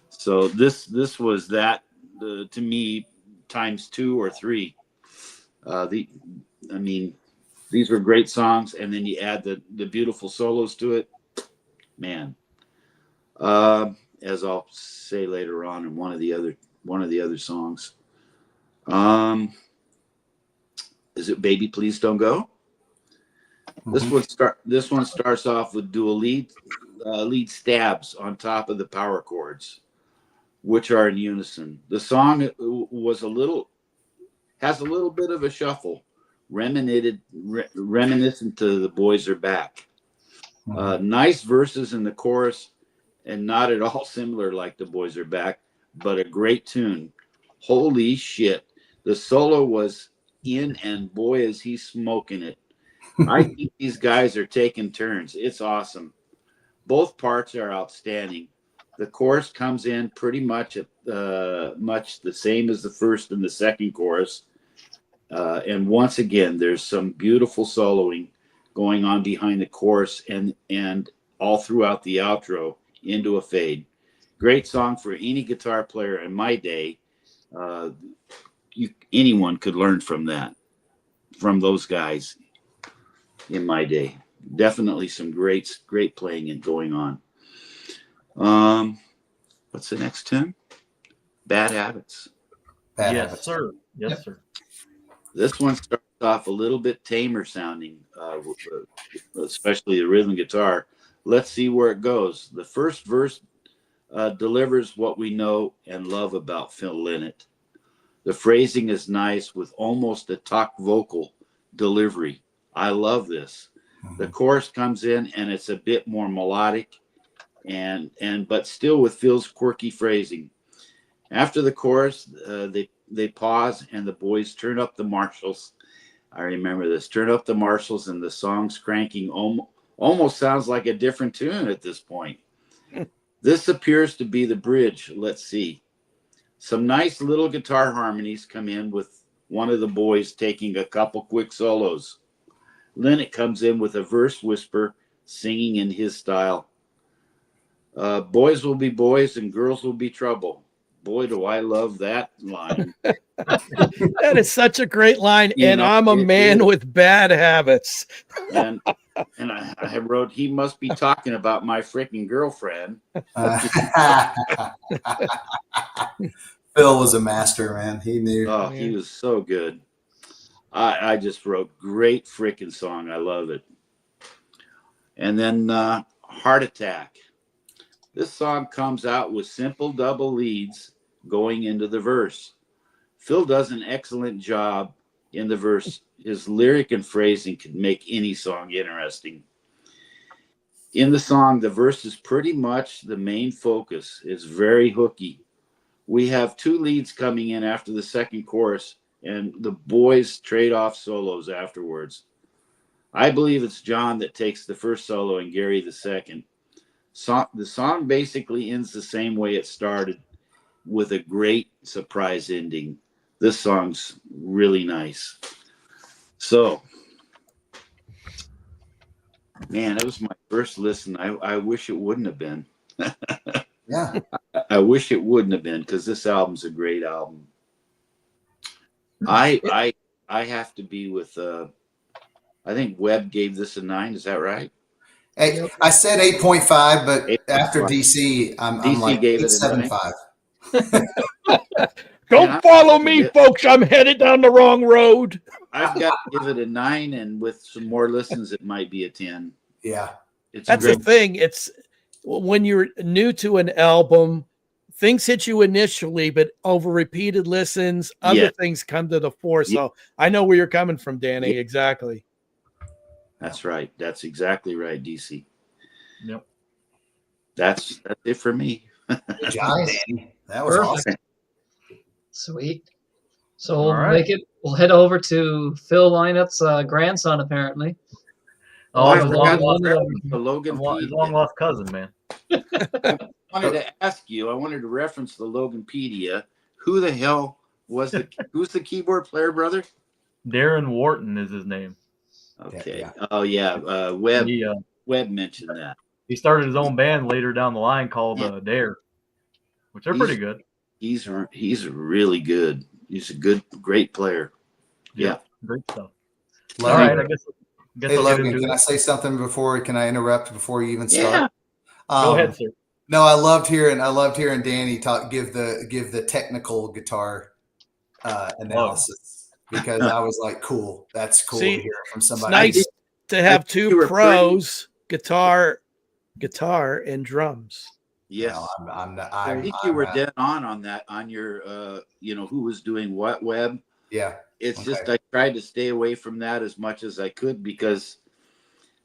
So this was that to me times 2 or 3. The These were great songs, and then you add the beautiful solos to it. Man, as I'll say later on in one of the other songs. Is it "Baby Please Don't Go"? This one starts off with dual lead stabs on top of the power chords, which are in unison. The song has a little bit of a shuffle, reminiscent to "The Boys Are Back." Nice verses in the chorus, and not at all similar like "The Boys Are Back," but a great tune. Holy shit! The solo was in, and boy, is he smoking it. I think these guys are taking turns. It's awesome. Both parts are outstanding. The chorus comes in pretty much much the same as the first and the second chorus. And once again, there's some beautiful soloing going on behind the chorus and all throughout the outro into a fade. Great song for any guitar player in my day. Anyone could learn from that, from those guys in my day. Definitely some great playing and going on. What's the next tune? Bad Habits. Yes, sir. Yes, sir. This one starts off a little bit tamer sounding, especially the rhythm guitar. Let's see where it goes. The first verse delivers what we know and love about Phil Lynott. The phrasing is nice with almost a talk vocal delivery. I love this. The chorus comes in and it's a bit more melodic but still with Phil's quirky phrasing. After the chorus, they pause and the boys turn up the Marshalls. I remember this. Turn up the Marshalls and the song's cranking almost sounds like a different tune at this point. This appears to be the bridge. Let's see. Some nice little guitar harmonies come in with one of the boys taking a couple quick solos. Lynott comes in with a verse whisper, singing in his style. Boys will be boys and girls will be trouble. Boy, do I love that line. That is such a great line. I'm a man with bad habits. And I wrote, he must be talking about my freaking girlfriend. Phil was a master, man. He knew. Oh, he was so good. I just wrote, great freaking song. I love it. And then Heart Attack. This song comes out with simple double leads going into the verse. Phil does an excellent job in the verse. His lyric and phrasing can make any song interesting. In the song, the verse is pretty much the main focus. It's very hooky. We have two leads coming in after the second chorus, and the boys trade off solos afterwards. I believe it's John that takes the first solo and Gary the second. The song basically ends the same way it started, with a great surprise ending. This song's really nice. So, man, it was my first listen. I wish it wouldn't have been. Yeah. I wish it wouldn't have been, because this album's a great album. I have to be with I think Webb gave this a 9. Is that right? Hey, I said 8.5, but 8.5. after DC, I'm DC like gave it a 8.75. Don't follow me, folks. I'm headed down the wrong road. I've got to give it a 9, and with some more listens, it might be a 10. Yeah. That's the thing. It's when you're new to an album, things hit you initially, but over repeated listens, other things come to the fore. So I know where you're coming from, Danny. Yeah. Exactly. That's right. That's exactly right, DC. Yep. That's it for me. Good job, Danny. That was awesome. Sweet. So we'll head over to Phil Lynott's grandson, apparently. Oh, his long lost cousin, man. I wanted to ask you, I wanted to reference the Loganpedia. Who the hell who's the keyboard player, brother? Darren Wharton is his name. Okay. Yeah. Oh yeah. Webb mentioned that. He started his own band later down the line called Dare, which are pretty good. He's really good. He's a great player. Yeah. Great stuff. All right. Guess Hey I'll get Logan, into can it. I say something before? Can I interrupt before you even Yeah. start? Go ahead, sir. No, I loved hearing Danny give the technical guitar analysis because I was like, cool. That's cool See, to hear from It's somebody. nice to have think two you were pros, guitar, and drums. Yes. No, I'm not. I think you were dead on that, on your, who was doing what, Webb. Yeah. It's just I tried to stay away from that as much as I could because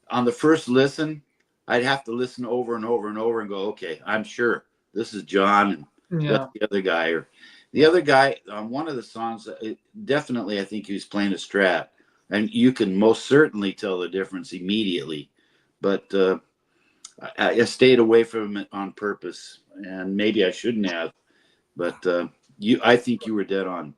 on the first listen, I'd have to listen over and over and over and go, okay, I'm sure this is John and Yeah. that's the other guy. Or the other guy on one of the songs, definitely I think he was playing a Strat. And you can most certainly tell the difference immediately. But I stayed away from it on purpose. And maybe I shouldn't have. But I think you were dead on.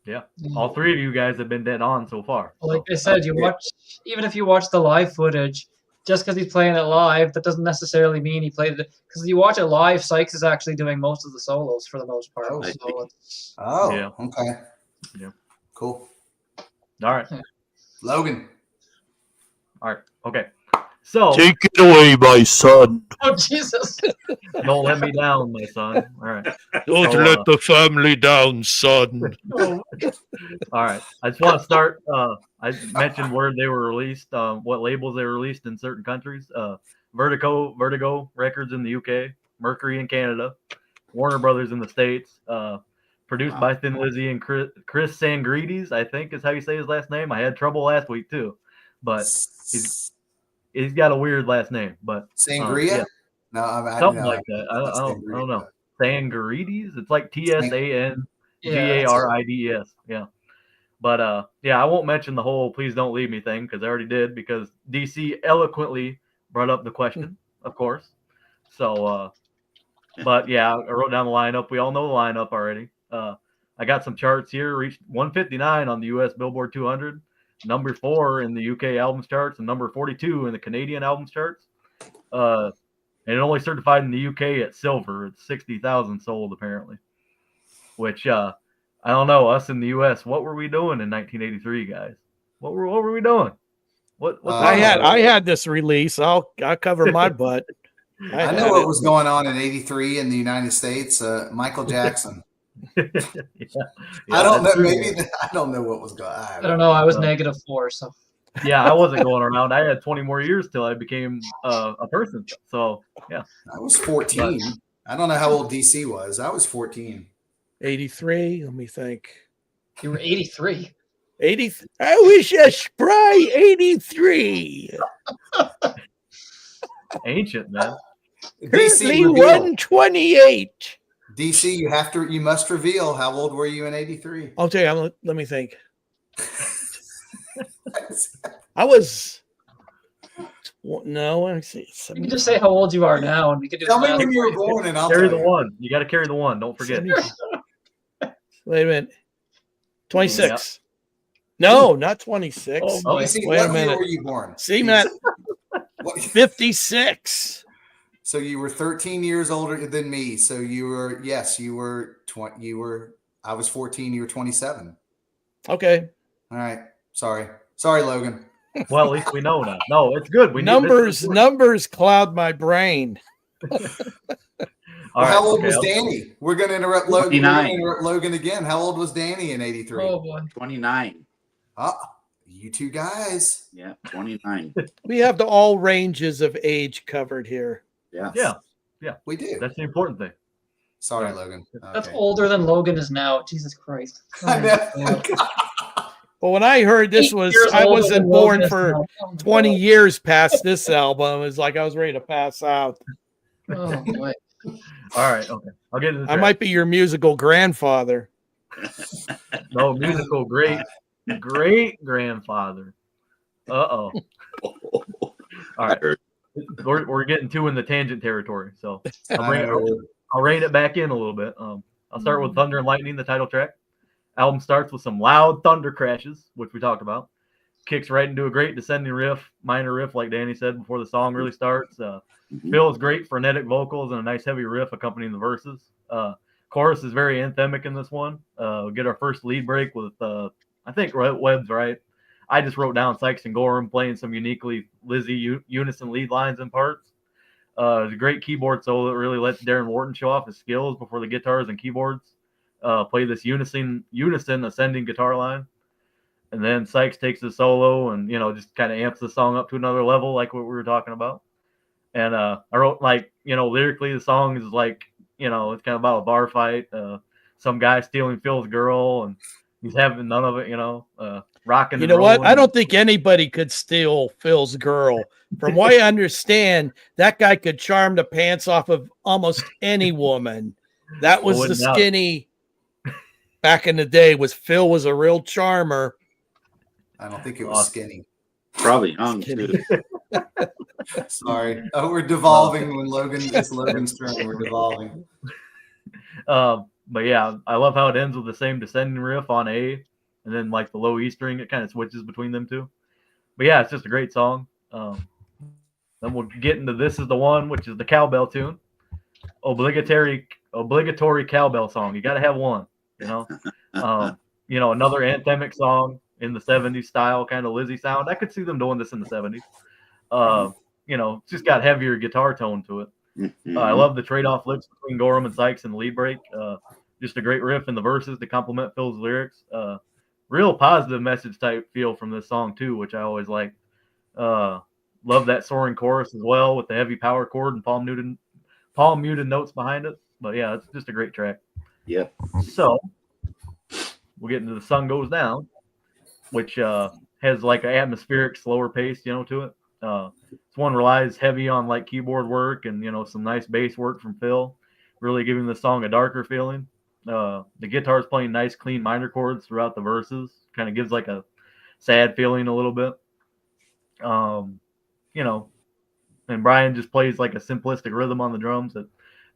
Yeah. All three of you guys have been dead on so far. Like I said, you watch, even if you watch the live footage, just because he's playing it live, that doesn't necessarily mean he played it. Because you watch it live, Sykes is actually doing most of the solos for the most part. Oh, So it's, Yeah. Okay. Yeah. Cool. All right. Logan. All right. Okay. So Take it away, my son. oh Jesus! don't let me down, my son. All right. Don't So, let the family down, son. All right. I just want to start. I mentioned where they were released, what labels they were released in certain countries. Vertigo Records in the UK, Mercury in Canada, Warner Brothers in the States. Produced by Thin Lizzy and Chris Sangrides, I think is how you say his last name. I had trouble last week too, but he's got a weird last name. But Sangria? yeah. No, Something like that. I don't know. Sangrides. It's like TSANGARIDES. Yeah. But yeah, I won't mention the whole "please don't leave me" thing because I already did because DC eloquently brought up the question, of course. So, but yeah, I wrote down the lineup. We all know the lineup already. I got some charts here. Reached 159 on the U.S. Billboard 200, number 4 in the U.K. albums charts, and number 42 in the Canadian albums charts. And it only certified in the UK at silver. It's 60,000 sold apparently. Which I don't know. Us in the US, what were we doing in 1983, guys? What were we doing? What I had this release. I'll cover my butt. I know what was going on in '83 in the United States. Michael Jackson. yeah, I don't know. true. Maybe I don't know what was going on. I don't know. I was -4, so Yeah, I wasn't going around. I had 20 more years till I became a person. So yeah, I was 14. I don't know how old DC was. I was 14. 83. Let me think. you were 83. 80. I wish a spry 83. ancient man. Currently 128. DC, you must reveal how old were you in '83? I'll tell you. Let me think. I was. No, I see. You can just say how old you are now, and we could do. Tell me when you were born, and I'll Carry tell the you. one. You got to carry the one. Don't forget. Wait a minute. 26. No, not 26. Oh, boy. DC, Wait a what year minute. were you born? See, Matt, What- 56. So you were 13 years older than me. So you were, yes, you were 20. I was 14. You were 27. Okay. All right. Sorry, Logan. Well, at least we know now. No, it's good. We Numbers cloud my brain. All right, how old okay, was Danny? We're going to interrupt Logan. 29. Again. How old was Danny in '83? Oh boy. 29. You two guys. Yeah, 29. We have all ranges of age covered here. Yeah. Yeah, We do. that's the important thing. Sorry, Logan. That's Okay. older than Logan is now. Jesus Christ. I know. But when I heard this 8 was, years I older wasn't than born Logan is for now. Oh, my 20 God. years past this album. It was like I was ready to pass out. Oh boy. All right, okay. I'll get into the I might be your musical grandfather. No, musical great grandfather. Uh-oh. All right. We're getting too in the tangent territory, so I'll rein it back in a little bit. I'll start with Thunder and Lightning, the title track. Album starts with some loud thunder crashes, which we talked about. Kicks right into a great descending riff, minor riff, like Danny said before the song really starts. Feels great, frenetic vocals, and a nice heavy riff accompanying the verses. Chorus is very anthemic in this one. We get our first lead break with, I think Webb's right. I just wrote down Sykes and Gorham playing some uniquely Lizzy unison lead lines and parts. It's a great keyboard solo that really lets Darren Wharton show off his skills before the guitars and keyboards play this unison ascending guitar line. And then Sykes takes the solo and, just kind of amps the song up to another level, like what we were talking about. And I wrote, lyrically, the song is like, it's kind of about a bar fight. Some guy stealing Phil's girl, and he's having none of it, rocking. You know what? I don't think anybody could steal Phil's girl. From what I understand, that guy could charm the pants off of almost any woman. That was the skinny back in the day. Phil was a real charmer. I don't think it was skinny. Probably hung too. Sorry. Oh, we're devolving when Logan's turn. We're devolving. But yeah, I love how it ends with the same descending riff on A, and then like the low E string, it kind of switches between them two. But yeah, it's just a great song. Then we'll get into This Is the One, which is the cowbell tune. Obligatory cowbell song. You got to have one, another anthemic song in the 70s style, kind of Lizzy sound. I could see them doing this in the 70s. It's just got heavier guitar tone to it. I love the trade-off licks between Gorham and Sykes in the lead break. Just a great riff in the verses to complement Phil's lyrics. Real positive message type feel from this song too, which I always like. Love that soaring chorus as well with the heavy power chord and palm muted notes behind it. But yeah, it's just a great track. Yeah. So we'll get into The Sun Goes Down, which has like an atmospheric, slower pace, to it. This one relies heavy on like keyboard work and some nice bass work from Phil, really giving the song a darker feeling. The guitar's playing nice, clean minor chords throughout the verses, kind of gives like a sad feeling a little bit. And Brian just plays like a simplistic rhythm on the drums that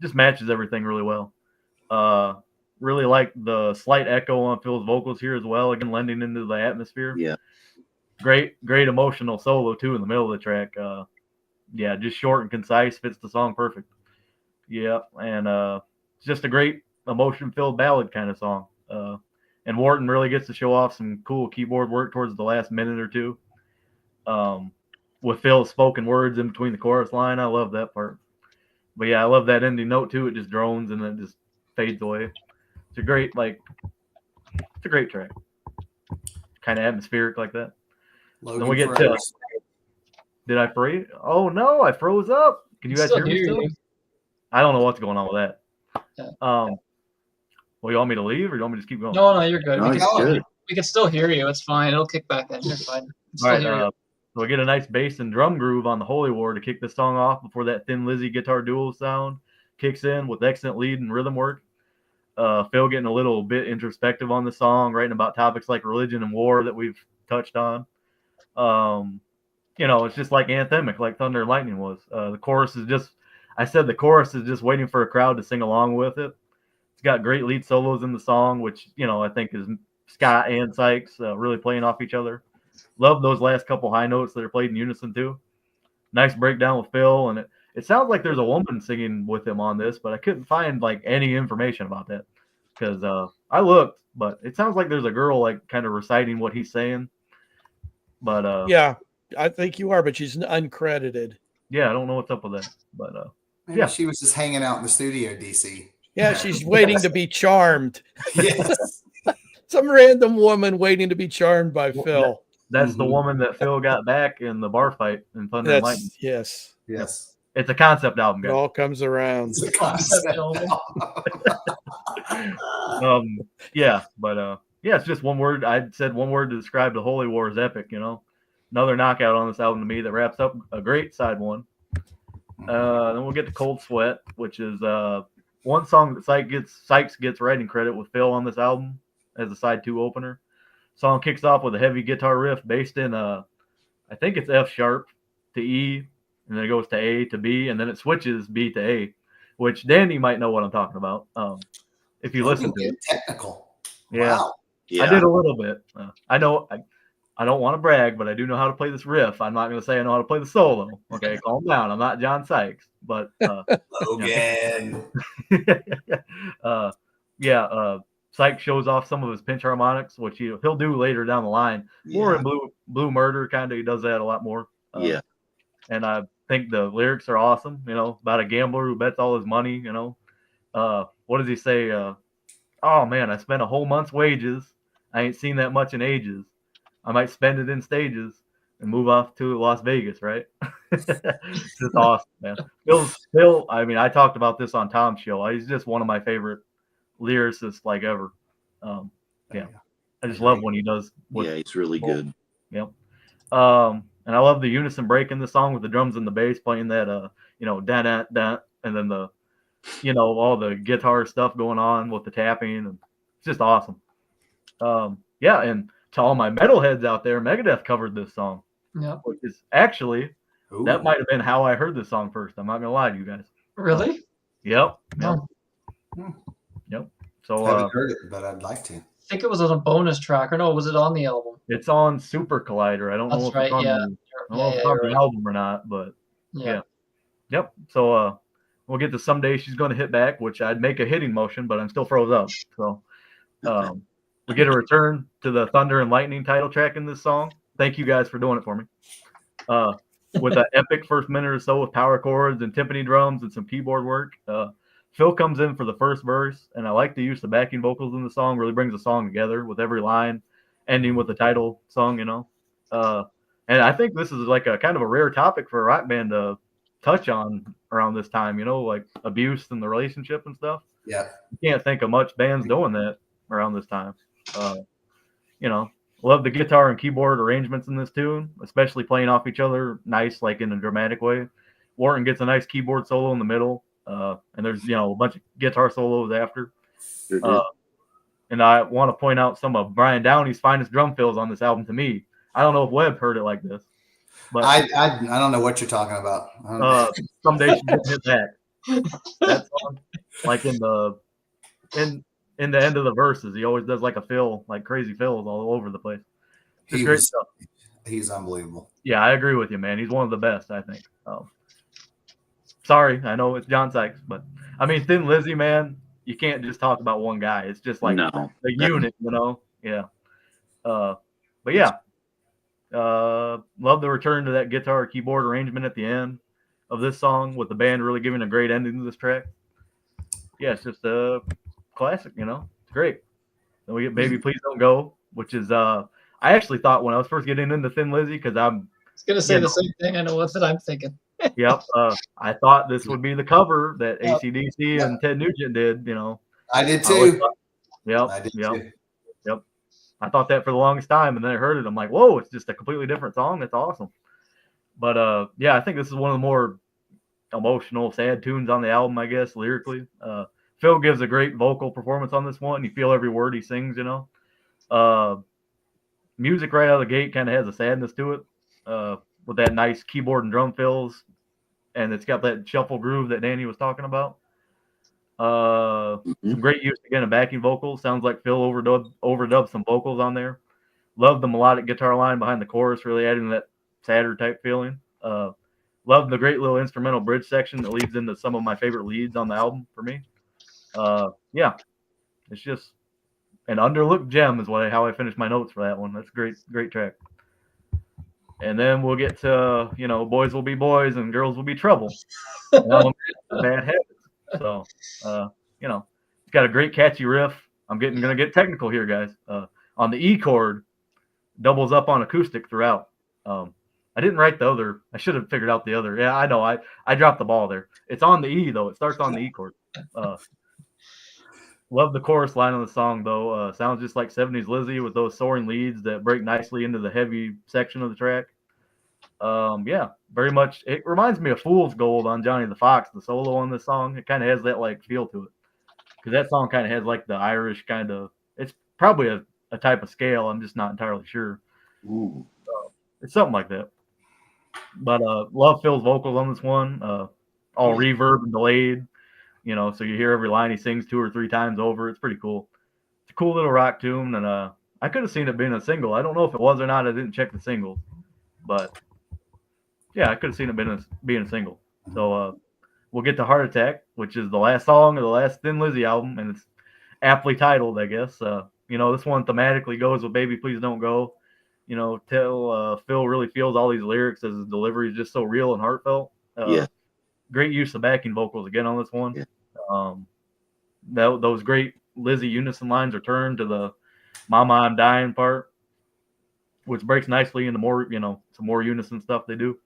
just matches everything really well. Really like the slight echo on Phil's vocals here as well, again lending into the atmosphere. Yeah. Great emotional solo too in the middle of the track. Just short and concise, fits the song perfect. Yeah, and it's just a great emotion-filled ballad kind of song. And Wharton really gets to show off some cool keyboard work towards the last minute or two. With Phil's spoken words in between the chorus line, I love that part. But yeah, I love that ending note too. It just drones and then it just fades away. It's a great track. Kind of atmospheric like that. Logan then we get to. Did I freeze? Oh no, I froze up. Can you guys hear me still? I don't know what's going on with that. Yeah. Well, you want me to leave or you want me to just keep going? No, you're good. No, We can still hear you. It's fine. It'll kick back in. You're fine. All right. So we get a nice bass and drum groove on the Holy War to kick the song off before that Thin Lizzy guitar duo sound kicks in with excellent lead and rhythm work. Phil getting a little bit introspective on the song, writing about topics like religion and war that we've touched on. It's just like anthemic, like Thunder and Lightning was. The chorus is just waiting for a crowd to sing along with it. It's got great lead solos in the song, which, I think is Scott and Sykes really playing off each other. Love those last couple high notes that are played in unison too. Nice breakdown with Phil, and it sounds like there's a woman singing with him on this, but I couldn't find like any information about that because I looked, but it sounds like there's a girl like kind of reciting what he's saying. But yeah, I think you are, but she's uncredited. Yeah, I don't know what's up with that, but maybe she was just hanging out in the studio, DC. Yeah, she's waiting to be charmed. Yes. Some random woman waiting to be charmed by Phil. That's the woman that Phil got back in the bar fight in Thunder and Lightning. Yes. It's a concept album, guys. It all comes around. It's a concept album. It's just one word. I said one word to describe the Holy War as epic. Another knockout on this album to me that wraps up a great side one. Then we'll get to Cold Sweat, which is one song that Sykes gets writing credit with Phil on this album as a side 2 opener. Song kicks off with a heavy guitar riff based in I think it's F sharp to E, and then it goes to A to B, and then it switches B to A, which Danny might know what I'm talking about. If you listen to it. Technical. Yeah. Wow. Yeah. I did a little bit. I know I don't want to brag, but I do know how to play this riff. I'm not going to say I know how to play the solo. Okay, calm down. I'm not John Sykes, but Logan. Sykes shows off some of his pinch harmonics, which he'll do later down the line. More in Blue Murder, kind of. He does that a lot more. Yeah. And I think the lyrics are awesome. About a gambler who bets all his money. What does he say? Oh man, I spent a whole month's wages. I ain't seen that much in ages. I might spend it in stages and move off to Las Vegas, right? It's just awesome, man. Phil, I mean, I talked about this on Tom's show. He's just one of my favorite lyricists like ever. Yeah. I just love when he does. Yeah, it's really good. Yep. And I love the unison break in the song with the drums and the bass playing that, da da da, and then the, all the guitar stuff going on with the tapping, and it's just awesome. Yeah, and to all my metalheads out there, Megadeth covered this song. Yeah. Which is actually that might have been how I heard this song first. I'm not gonna lie to you guys. Really? Yep. No. Yep. So I haven't heard it, but I'd like to. I think it was on a bonus track, or no, was it on the album? It's on Super Collider. I don't know if it's on the album or not, but yeah. Yep. So we'll get to Someday She's Gonna Hit Back, which I'd make a hitting motion, but I'm still froze up. So we get a return to the Thunder and Lightning title track in this song. Thank you guys for doing it for me. With an epic first minute or so with power chords and timpani drums and some keyboard work. Phil comes in for the first verse, and I like the use of backing vocals in the song. Really brings the song together with every line ending with the title song, And I think this is like a kind of a rare topic for a rock band to touch on around this time, like abuse and the relationship and stuff. Yeah. You can't think of much bands doing that around this time. Love the guitar and keyboard arrangements in this tune, especially playing off each other nice, like in a dramatic way. Wharton gets a nice keyboard solo in the middle, and there's a bunch of guitar solos after. And I want to point out some of Brian Downey's finest drum fills on this album to me. I don't know if Webb heard it like this, but I don't know what you're talking about. Someday She Didn't Hit Back. That song, like in the end of the verses, he always does like a fill, like crazy fills all over the place. It's great stuff. He's unbelievable. Yeah, I agree with you, man. He's one of the best, I think. Sorry, I know it's John Sykes, but I mean, Thin Lizzy, man, you can't just talk about one guy. It's just like a unit, Yeah. But yeah, love the return to that guitar keyboard arrangement at the end of this song with the band really giving a great ending to this track. Yeah, it's just a classic, It's great. Then we get Baby Please Don't Go, which is I actually thought when I was first getting into Thin Lizzy, because I was gonna say the same thing. I know what I'm thinking. Yep. I thought this would be the cover that AC/DC and Ted Nugent did, I did too. I did too. Yep. I thought that for the longest time, and then I heard it. I'm like, whoa, it's just a completely different song. That's awesome. But yeah, I think this is one of the more emotional, sad tunes on the album, I guess, lyrically. Phil gives a great vocal performance on this one. You feel every word he sings, Music right out of the gate kind of has a sadness to it, with that nice keyboard and drum fills, and it's got that shuffle groove that Danny was talking about. Some great use again of backing vocals. Sounds like Phil overdubbed some vocals on there. Love the melodic guitar line behind the chorus, really adding that sadder type feeling. Love the great little instrumental bridge section that leads into some of my favorite leads on the album for me. Yeah, it's just an underlooked gem is how I finished my notes for that one. That's a great track. And then we'll get to, boys will be boys and girls will be trouble. Bad habits. So, it's got a great catchy riff. I'm gonna get technical here, guys. On the E chord, doubles up on acoustic throughout. I didn't write the other. I should have figured out the other. Yeah, I know. I dropped the ball there. It's on the E though. It starts on the E chord. Love the chorus line of the song though. Sounds just like 70s Lizzy with those soaring leads that break nicely into the heavy section of the track. Yeah, very much. It reminds me of Fool's Gold on Johnny the Fox, the solo on this song. It kind of has that like feel to it, because that song kind of has like the Irish kind of. It's probably a type of scale. I'm just not entirely sure. It's something like that. But love Phil's vocals on this one. All reverb and delayed. So you hear every line he sings 2 or 3 times over. It's pretty cool. It's a cool little rock tune, and I could have seen it being a single. I don't know if it was or not. I didn't check the singles, but yeah, I could have seen it being a single. So we'll get to Heart Attack, which is the last song of the last Thin Lizzy album, and aptly titled, I guess. This one thematically goes with "Baby Please Don't Go." Phil really feels all these lyrics as his delivery is just so real and heartfelt. Great use of backing vocals again on this one. Yeah. Those great Lizzy unison lines return to the "Mama, I'm dying" part, which breaks nicely into more, some more unison stuff they do.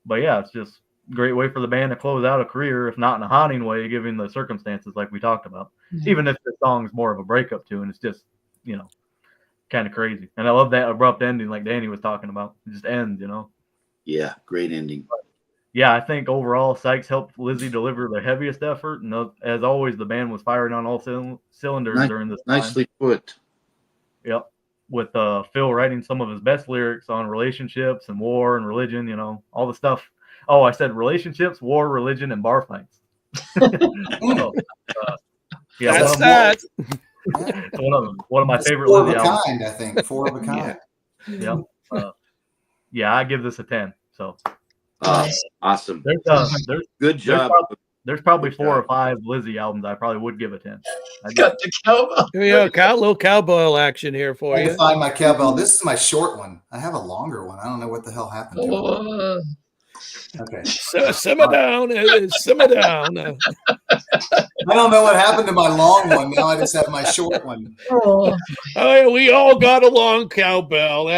But yeah, it's just a great way for the band to close out a career, if not in a haunting way, given the circumstances like we talked about. Even if the song's more of a breakup tune, it's just, kind of crazy. And I love that abrupt ending like Danny was talking about. It just ends, Yeah, great ending. But, yeah, I think overall Sykes helped Lizzy deliver the heaviest effort. And as always, the band was firing on all cylinders during this time. Nicely put. Yep. With Phil writing some of his best lyrics on relationships and war and religion, all the stuff. Oh, I said relationships, war, religion, and bar fights. So, yeah, that's that. One of my favorite Four of Lizzy a albums. kind, I think. 4 of a kind. Yep. Yeah, I give this a 10. So awesome. There's good job. There's probably 4 or 5 Lizzy albums I probably would give a 10. Got the cowbell. Here we go, little cowbell action here for you. Find my cowbell. This is my short one. I have a longer one. I don't know what the hell happened to it. Okay. Simmer down. Simmer down. I don't know what happened to my long one. Now I just have my short one. Oh yeah, we all got a long cowbell.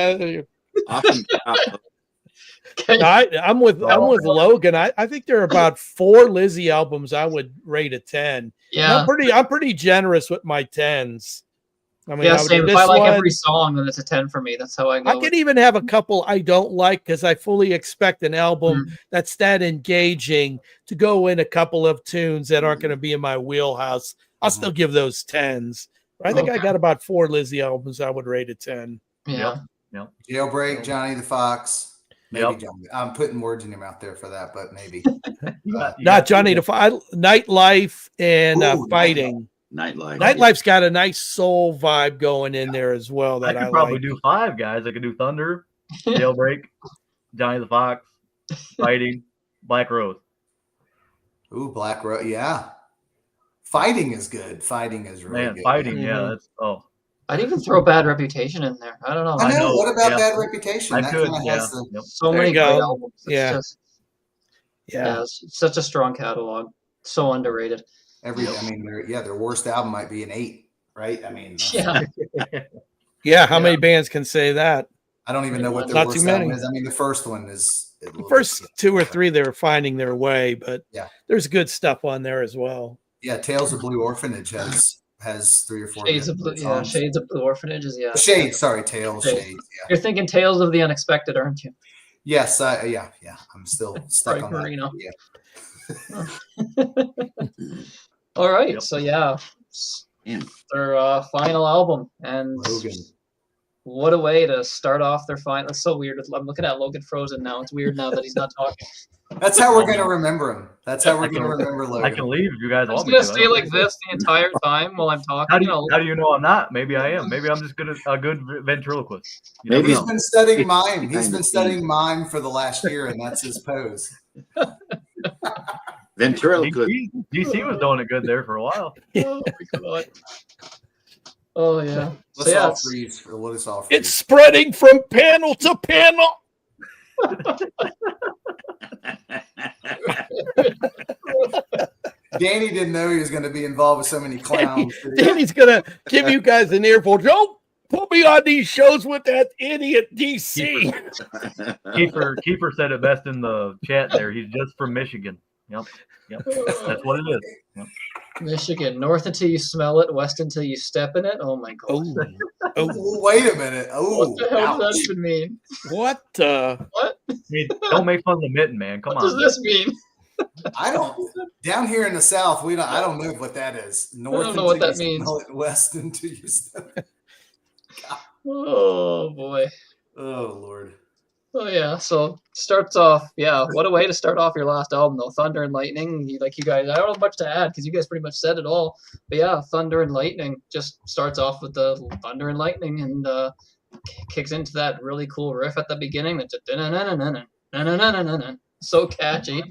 I'm with Logan. I think there are about 4 Lizzy albums I would rate a 10. Yeah, I'm pretty generous with my 10s. I mean, same. If I like every song, then it's a 10 for me. That's how I go. I could even have a couple I don't like because I fully expect an album that's that engaging to go in a couple of tunes that aren't going to be in my wheelhouse. I'll still give those 10s. But I think I got about 4 Lizzy albums I would rate a 10. Yeah. Yep. Jailbreak, Johnny the Fox. Maybe Johnny. I'm putting words in your mouth there for that, but maybe. Not Johnny the Fox. Nightlife and Fighting. Nightlife's got a nice soul vibe going in there as well. That I could probably do 5 guys. I could do Thunder, Jailbreak, Johnny the Fox, Fighting, Black Rose. Ooh, Black Rose. Yeah. Fighting is good. Fighting is really good. Fighting, yeah. That's I'd even throw Bad Reputation in there. I don't know. I know. What about Bad Reputation? I could. So many great albums. It's it's such a strong catalog. So underrated. Their worst album might be an 8, right? I mean, how many bands can say that? I don't even know what their worst album is. I mean, the first one is the first 2 or 3 they're finding their way, but there's good stuff on there as well. Yeah, Tales of Blue Orphanage has 3 or 4 Shades of Blue. Yeah, Shades of Blue Orphanages. Yeah, Shades. Sorry, Tales. Shades. Yeah. You're thinking Tales of the Unexpected, aren't you? Yes. Yeah. I'm still stuck on Marino. that. Yeah. All right. So their final album, and Logan. What a way to start off their final. That's so weird. I'm looking at Logan frozen now. It's weird now that he's not talking. That's how we're going to remember him. That's how we're going to remember Logan. I can leave if you guys want me to. I'm just going to stay like this the entire time while I'm talking. How do you know I'm not? Maybe I am. Maybe I'm just a good ventriloquist. Maybe he's been studying mime. He's been studying mime for the last year, and that's his pose. Ventriloquist. DC was doing it good there for a while. Oh, my God. Oh, yeah. Let's all freeze. Let us all freeze. It's spreading from panel to panel. Danny didn't know he was going to be involved with so many clowns. Danny's going to give you guys an earful. Don't put me on these shows with that idiot DC. Keeper said it best in the chat there. He's just from Michigan. Yep. That's what it is. Yep. Michigan, north until you smell it, west until you step in it. Oh my God! Oh, wait a minute! Oh, what the hell does that even mean? What? What? Don't make fun of the mitten, man. Come on. What does this mean? I don't. Down here in the South, we don't. I don't know what that is. North I don't know what that means. West until you step in. Oh boy. Oh Lord. Oh yeah, so starts off. Yeah, what a way to start off your last album, though. Thunder and Lightning. Like you guys, I don't have much to add because you guys pretty much said it all. But yeah, Thunder and Lightning just starts off with the Thunder and Lightning and kicks into that really cool riff at the beginning. That's so catchy,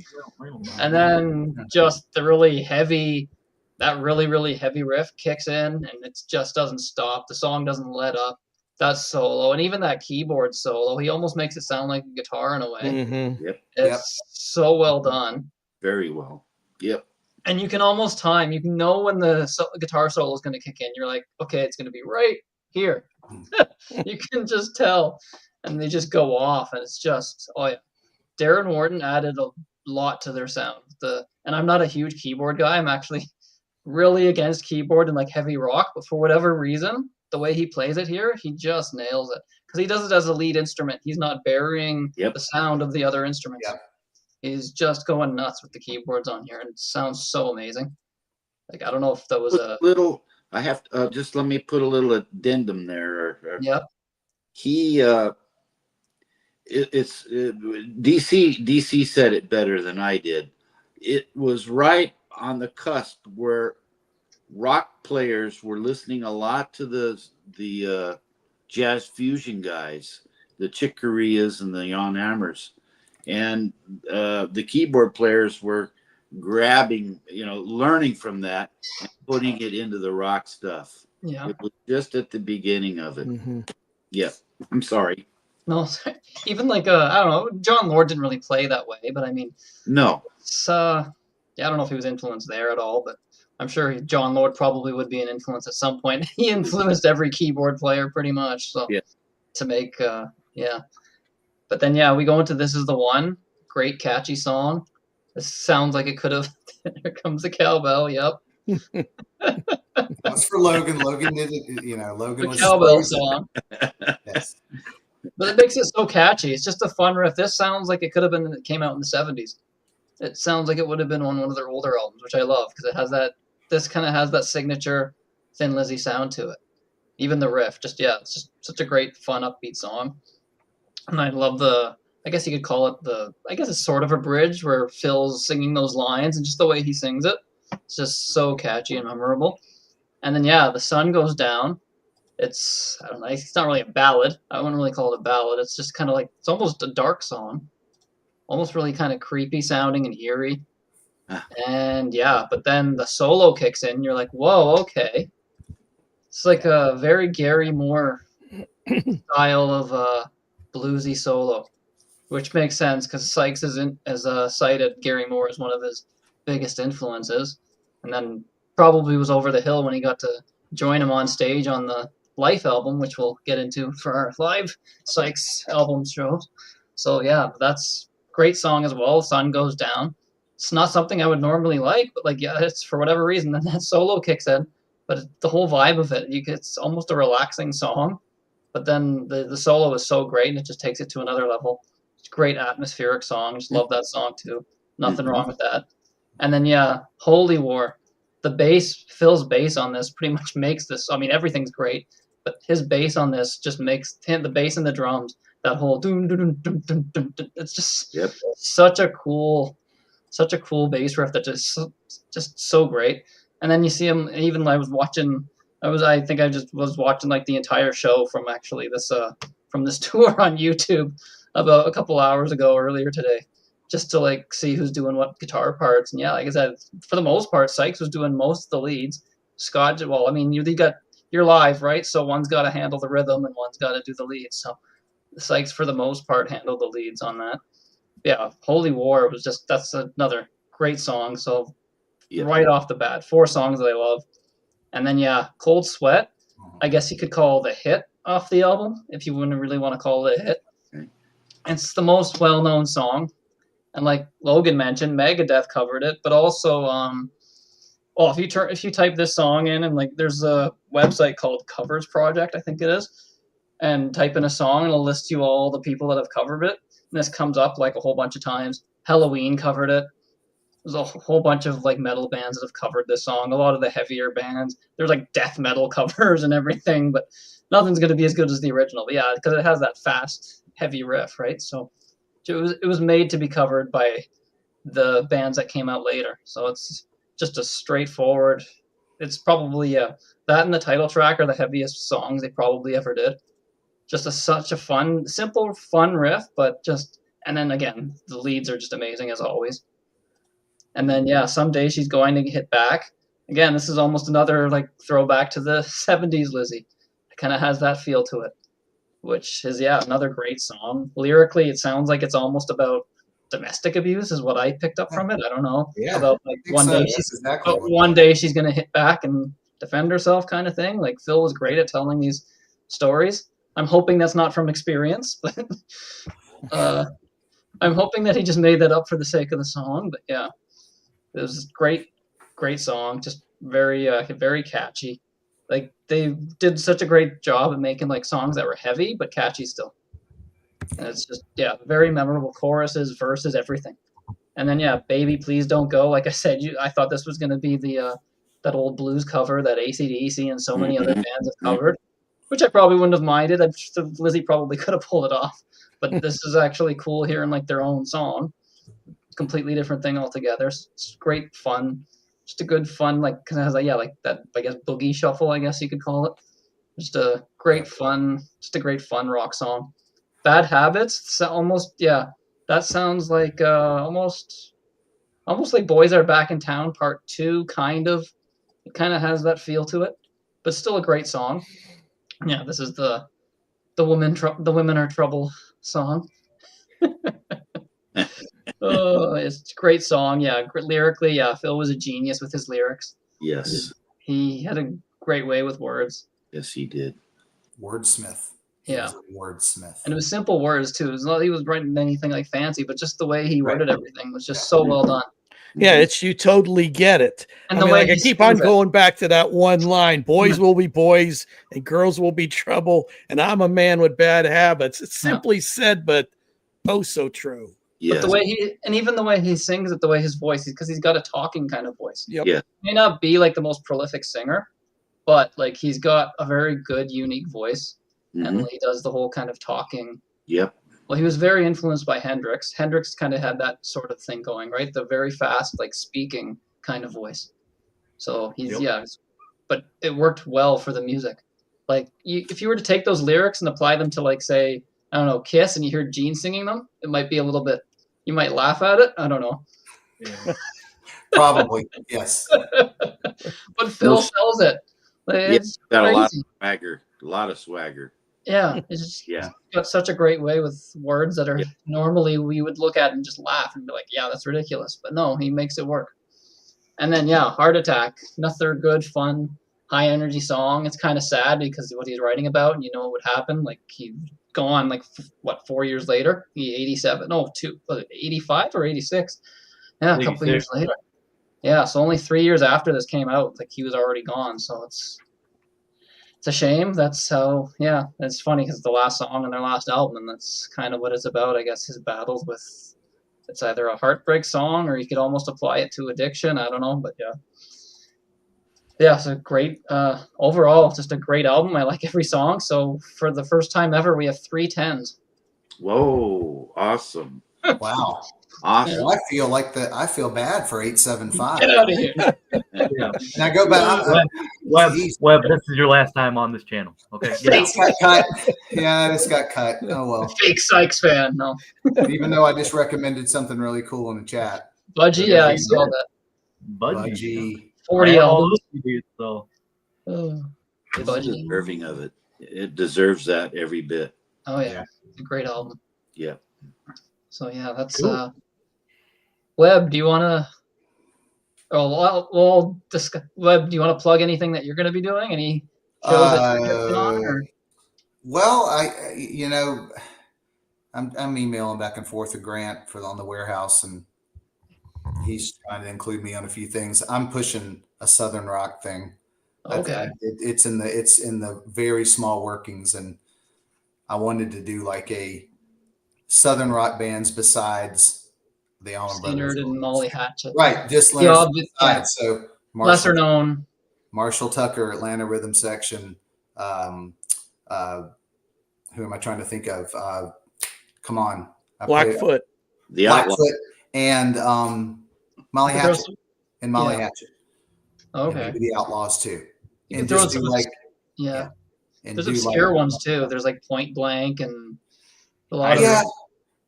and then just the really heavy that really, really heavy riff kicks in and it just doesn't stop. The song doesn't let up. That solo and even that keyboard solo, he almost makes it sound like a guitar in a way. Mm-hmm. Yep. It's so well done. Very well. Yep. And you can almost time, you can know when the guitar solo is going to kick in. You're like, okay, it's going to be right here. You can just tell. And they just go off. And it's just, oh, yeah. Darren Warden added a lot to their sound. And I'm not a huge keyboard guy. I'm actually really against keyboard and like heavy rock. But for whatever reason, the way he plays it here, he just nails it. Because he does it as a lead instrument. He's not burying the sound of the other instruments. Yep. He's just going nuts with the keyboards on here, and it sounds so amazing. Like, I don't know if that was a little. I have to just let me put a little addendum there. Yep. He, DC said it better than I did. It was right on the cusp where rock players were listening a lot to the jazz fusion guys, the Chick Coreas and the Jan Hammers. And the keyboard players were grabbing, learning from that and putting it into the rock stuff. Yeah. It was just at the beginning of it. Mm-hmm. Yeah. I'm sorry. No, even like, I don't know, John Lord didn't really play that way, but I mean, no. It's, I don't know if he was influenced there at all, but I'm sure John Lord probably would be an influence at some point. He influenced every keyboard player pretty much. So to make, yeah. But then, we go into This Is the One. Great, catchy song. This sounds like it could have. Here comes the cowbell. Yep. That's for Logan. Logan did it. Logan the was cowbell song. Yes. But it makes it so catchy. It's just a fun riff. This sounds like it could have been. It came out in the 70s. It sounds like it would have been on one of their older albums, which I love because it has that. This kind of has that signature Thin Lizzy sound to it. Even the riff, it's just such a great, fun, upbeat song. And I love I guess you could call it I guess it's sort of a bridge where Phil's singing those lines and just the way he sings it. It's just so catchy and memorable. And then, the sun goes down. It's, I don't know, it's not really a ballad. I wouldn't really call it a ballad. It's just kind of like, it's almost a dark song. Almost really kind of creepy sounding and eerie. And but then the solo kicks in. You're like, whoa, okay. It's like a very Gary Moore style of bluesy solo, which makes sense because Sykes has cited Gary Moore as one of his biggest influences, and then probably was over the hill when he got to join him on stage on the Life album, which we'll get into for our live Sykes album show. So that's a great song as well. Sun Goes Down. It's not something I would normally like, but it's for whatever reason. Then that solo kicks in, but the whole vibe of it, it's almost a relaxing song. But then the solo is so great, and it just takes it to another level. It's a great atmospheric song. Just love that song too. Nothing wrong with that. And then Holy War. The bass, Phil's bass on this pretty much makes this. I mean, everything's great, but his bass on this just makes the bass and the drums, that whole doom doom doom doom doom. It's just such a cool bass riff that just so great. And then you see him. Even I think I just was watching like the entire show from actually this from this tour on YouTube about a couple hours ago earlier today, just to like see who's doing what guitar parts. And like I said, for the most part, Sykes was doing most of the leads. Scott, well, I mean, you're live, right? So one's got to handle the rhythm and one's got to do the leads. So Sykes, for the most part, handled the leads on that. Holy War was that's another great song. So right off the bat, 4 songs that I love. And then Cold Sweat, I guess you could call the hit off the album if you wouldn't really want to call it a hit. Okay. It's the most well-known song. And like Logan mentioned, Megadeth covered it, but also if you type this song in and like there's a website called Covers Project, I think it is, and type in a song and it'll list you all the people that have covered it. And this comes up like a whole bunch of times. Halloween covered it. There's a whole bunch of like metal bands that have covered this song. A lot of the heavier bands. There's like death metal covers and everything, but nothing's going to be as good as the original. But because it has that fast, heavy riff, right? So it was made to be covered by the bands that came out later. So it's just a straightforward. It's probably that and the title track are the heaviest songs they probably ever did. Just such a simple, fun riff, but and then again, the leads are just amazing as always. And then Someday She's Going to Hit Back. again, this is almost another like throwback to the 70s Lizzy. It kind of has that feel to it, which is, yeah, another great song. Lyrically, it sounds like it's almost about domestic abuse is what I picked up from it. I don't know about like one day she's going to hit back and defend herself kind of thing. Like Phil was great at telling these stories. I'm hoping that's not from experience, but I'm hoping that he just made that up for the sake of the song. But yeah, it was a great song. Just very catchy. Like they did such a great job at making like songs that were heavy but catchy still. And it's just, yeah, very memorable choruses, verses, everything. And then, yeah, Baby Please Don't Go. Like I said, I thought this was going to be the that old blues cover that AC/DC and so many other bands have covered, which I probably wouldn't have minded. Lizzy probably could have pulled it off. But this is actually cool hearing like their own song. Completely different thing altogether. It's great fun. Just a good fun, like, like that, I guess, boogie shuffle, I guess you could call it. Just a great fun rock song. Bad Habits, almost, yeah, that sounds like almost like Boys Are Back in Town Part 2, kind of. It kind of has that feel to it, but still a great song. Yeah, this is the Women Are Trouble song. It's a great song. Yeah, lyrically, yeah, Phil was a genius with his lyrics. Yes. He had a great way with words. Yes, he did. Wordsmith. Yeah, wordsmith. And it was simple words too. It was not he was writing anything like fancy, but just the way he worded everything was just so well done. Yeah, it's you totally get it. And I mean, like I keep on going back to that one line: "Boys will be boys, and girls will be trouble." And I'm a man with bad habits. It's simply said, but oh, so true. But the way even the way he sings it, the way his voice, because he's got a talking kind of voice. Yep. Yeah. He may not be like the most prolific singer, but like he's got a very good, unique voice. And he does the whole kind of talking. Yep. Well, he was very influenced by Hendrix. Hendrix kind of had that sort of thing going, right? The very fast, like speaking kind of voice. So but it worked well for the music. Like if you were to take those lyrics and apply them to like, say, I don't know, Kiss, and you hear Gene singing them, it might be a little bit, you might laugh at it. I don't know. Yeah. Probably, yes. But Phil sells it. It's got crazy. a lot of swagger. Yeah, it's just got such a great way with words that are normally we would look at and just laugh and be like, yeah, that's ridiculous. But no, he makes it work. And then, Heart Attack, another good, fun, high energy song. It's kind of sad because what he's writing about, and you know what would happen. Like he's gone, like 4 years later? 85 or 86? Yeah, a couple of years later. Yeah, so only 3 years after this came out, like he was already gone. So it's a shame. That's how, it's funny because the last song on their last album, and that's kind of what it's about, I guess, his battles with, it's either a heartbreak song or you could almost apply it to addiction. I don't know, but it's a great, overall, just a great album. I like every song. So for the first time ever, we have 3 10s. Whoa, awesome. Wow. Awesome. Well, I feel bad for 875. Get out of here. Now go back. Web, this is your last time on this channel. Okay. It's got cut. Yeah, this got cut. Oh well. Fake Sykes fan. No. Even though I just recommended something really cool in the chat. Budgie, I saw that. Budgie. 40 albums. So. It's deserving of it. It deserves that every bit. Oh yeah. It's a great album. Yeah. So that's cool. Webb, do you want to? We'll discuss. Webb, do you want to plug anything that you're going to be doing? Any shows that you're on? Or? Well, I'm emailing back and forth with Grant on the warehouse, and he's trying to include me on a few things. I'm pushing a Southern rock thing. Okay. It's in the very small workings, and I wanted to do like a Southern rock bands besides the Allman Brothers and Molly Hatchet, right? Just so lesser known Marshall Tucker, Atlanta Rhythm Section. Who am I trying to think of? Come on, Blackfoot, Blackfoot, and Molly Hatchet, Hatchet. Okay, and maybe the Outlaws too. You and can just throw do and there's obscure ones too. There's like Point Blank and a lot of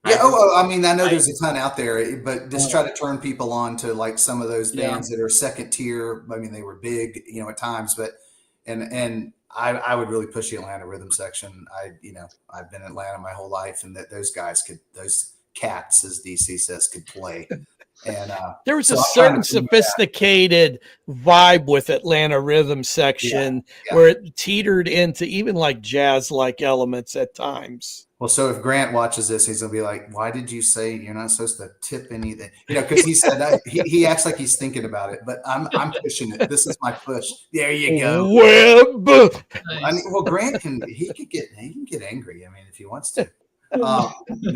Yeah. Oh, I mean, I know there's a ton out there, but just try to turn people on to like some of those bands that are second tier. I mean, they were big, at times, but and I would really push the Atlanta rhythm section. I've been in Atlanta my whole life, and that those cats, as DC says, could play. And there was a certain sophisticated vibe with Atlanta rhythm section where it teetered into even like jazz-like elements at times. Well, so if Grant watches this, he's gonna be like, "Why did you say you're not supposed to tip anything?" Because he said that he acts like he's thinking about it, but I'm pushing it. This is my push. There you go. Web. I mean, well, Grant can get angry. I mean, if he wants to. No,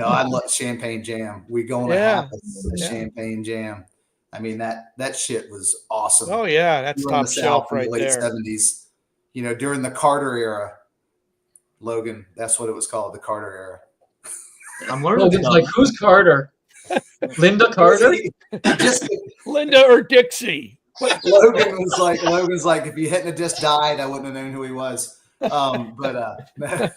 I love Champagne Jam. We're going to have a Champagne Jam. I mean, that shit was awesome. Oh yeah, that's top shelf right there. Late 70s, during the Carter era. Logan, that's what it was called, the Carter era. I'm learning. Logan's like, who's Carter? Linda Carter? Linda or Dixie? Logan's like, if you hadn't just died, I wouldn't have known who he was. But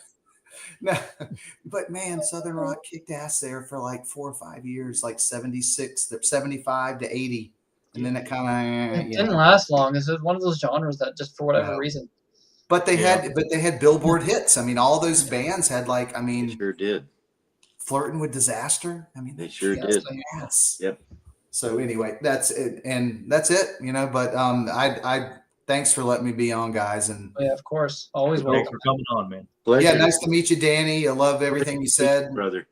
man, Southern Rock kicked ass there for like 4 or 5 years, like 75 to 80. And then it kind of didn't last long. It's one of those genres that just for whatever reason. But they had Billboard hits. I mean, all those bands had they sure did. Flirting with Disaster. I mean, they sure did. Yep. So anyway, that's it, and that's it. But I thanks for letting me be on, guys. And of course, always welcome. Thanks for coming on, man. Pleasure. Yeah, nice to meet you, Danny. I love everything you said, brother.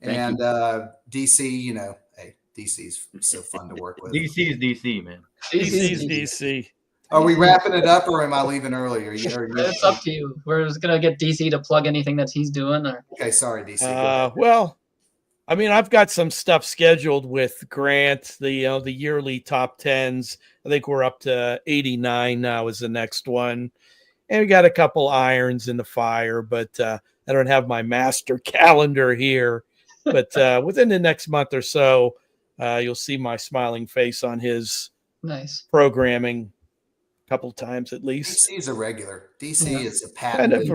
And DC, hey, DC's so fun to work with. DC's DC, man. DC's DC. Are we wrapping it up, or am I leaving early? It's up to you. We're just gonna get DC to plug anything that he's doing. Okay, sorry, DC. Well, I mean, I've got some stuff scheduled with Grant. The yearly top tens. I think we're up to 89 now. Is the next one, and we got a couple irons in the fire. But I don't have my master calendar here. But within the next month or so, you'll see my smiling face on his programming. Couple times at least. DC is a regular. DC is a patent. Kind of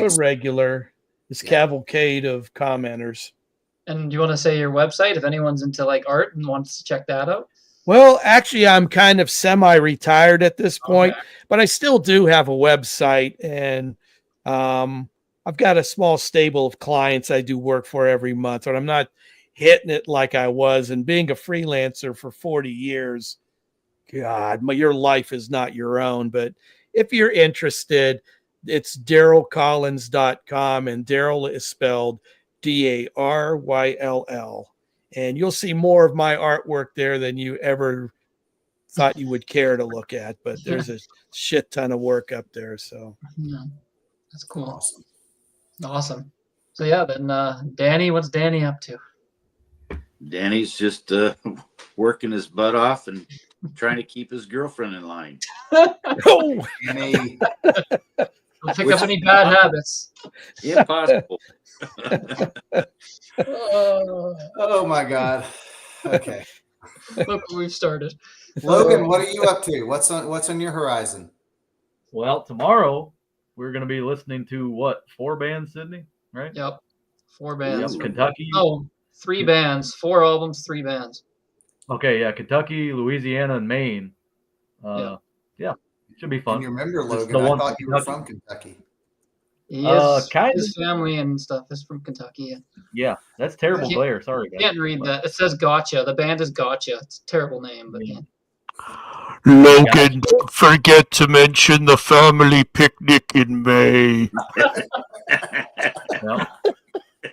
a regular. This cavalcade of commenters. And do you want to say your website if anyone's into like art and wants to check that out? Well, actually, I'm kind of semi-retired at this point, but I still do have a website, and I've got a small stable of clients I do work for every month, but I'm not hitting it like I was. And being a freelancer for 40 years. God, your life is not your own. But if you're interested, it's darylcollins.com, and Daryl is spelled Darryll. And you'll see more of my artwork there than you ever thought you would care to look at. But there's a shit ton of work up there. So that's cool. Awesome. So then Danny, what's Danny up to? Danny's just working his butt off and trying to keep his girlfriend in line. Don't pick up any bad habits. Impossible. Oh my God. Okay. Look where we've started. Logan, what are you up to? What's on your horizon? Well, tomorrow we're going to be listening to 4 bands, Sydney, right? Yep. 4 bands. Yep. Kentucky. Oh, 3 bands, 4 albums, 3 bands. Okay, Kentucky, Louisiana, and Maine. Should be fun. And you remember, Logan, I thought you were from Kentucky. Yes, his family and stuff is from Kentucky. Yeah, that's terrible Blair. Sorry, guys. Can't read that. It says Gotcha. The band is Gotcha. It's a terrible name, but Logan, don't forget to mention the family picnic in May. Well,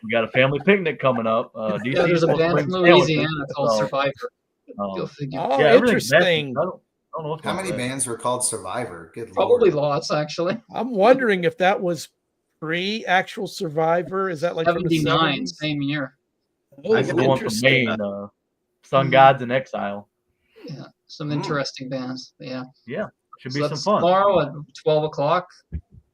we got a family picnic coming up. DC there's a band from Louisiana called Survivor. Go figure. Interesting. I don't know how many bands were called Survivor. Good Probably Lord. lots, actually. I'm wondering if that was pre-actual Survivor. Is that like 79, same year? Oh, I get the one from Maine, Sun Gods in Exile. Yeah, some interesting bands. Yeah, should be some fun. Tomorrow at 12 o'clock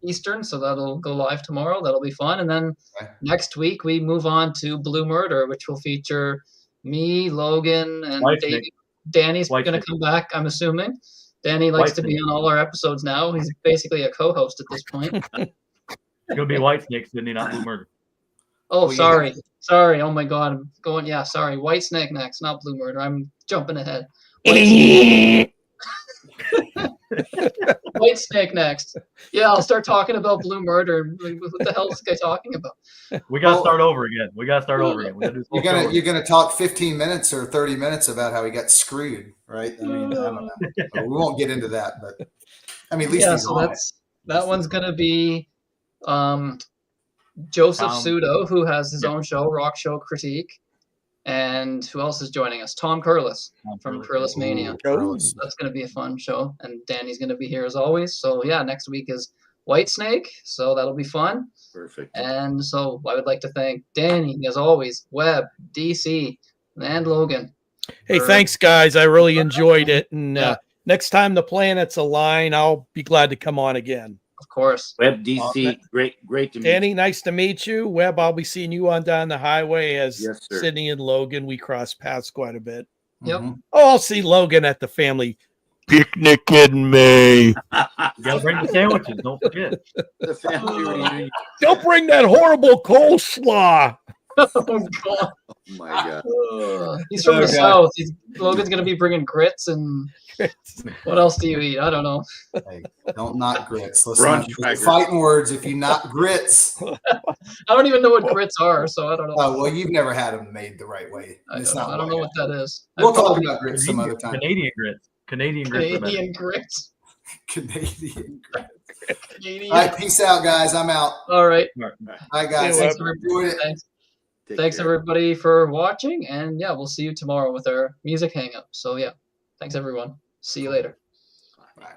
Eastern, so that'll go live tomorrow. That'll be fun. And then next week we move on to Blue Murder, which will feature me, Logan, and Davey. Danny's going to come back, I'm assuming. Danny likes to be on all our episodes now. He's basically a co-host at this point. It's going to be Whitesnake, Sydney, not Blue Murder. Oh, Well, you sorry. have- Sorry. Oh my God. I'm going. Yeah, sorry. White Snake next, not Blue Murder. I'm jumping ahead. White Snake. White Snake next. Yeah, I'll start talking about Blue Murder. What the hell is this guy talking about? We got to Well- start over again. We got to start over again. We gotta do this whole show You're again. gonna talk 15 minutes or 30 minutes about how he got screwed, right? I mean, I don't know. We won't get into that, but I mean, at least Yeah, he's so on that's it. that one's gonna be Joseph Tom. Sudo, who has his Yeah. own show, Rock Show Critique. And who else is joining us? Tom Curlis from Curlis Mania. Ooh, Curlis. That's going to be a fun show. And Danny's going to be here as always. So, yeah, next week is White Snake. So that'll be fun. Perfect. And so I would like to thank Danny, as always, Webb, DC, and Logan. Hey, for- thanks, guys. I really enjoyed it. And Yeah. next time the planets align, I'll be glad to come on again. Of course. Web DC, great to meet Danny, you. nice to meet you. Webb, I'll be seeing you on down the highway as Yes, sir. Sydney and Logan. We cross paths quite a bit. Yep. Mhm. Oh, I'll see Logan at the family picnic in May. You got to bring the sandwiches. Don't forget. The family reunion. Don't bring that horrible coleslaw. Oh, God. Oh my God. He's from Oh, the God. South. Logan's going to be bringing grits and what else do you eat? I don't know. Hey, don't knock grits. Let's Brunch not use crackers. fighting words if you knock grits. I don't even know what grits are, so I don't know. Oh, well, you've never had them made the right way. I It's don't, not I don't know what that is. We'll I talk probably- about grits some other time. Canadian grits. Canadian grits. are better. Canadian grits. Canadian grits. Canadian. All right, peace out, guys. I'm out. All right. All right. All right, guys. See you, Thanks for doing it. Thanks. Take Thanks care. everybody for watching, and yeah, we'll see you tomorrow with our music hang up. So yeah, thanks everyone. See you later. Bye.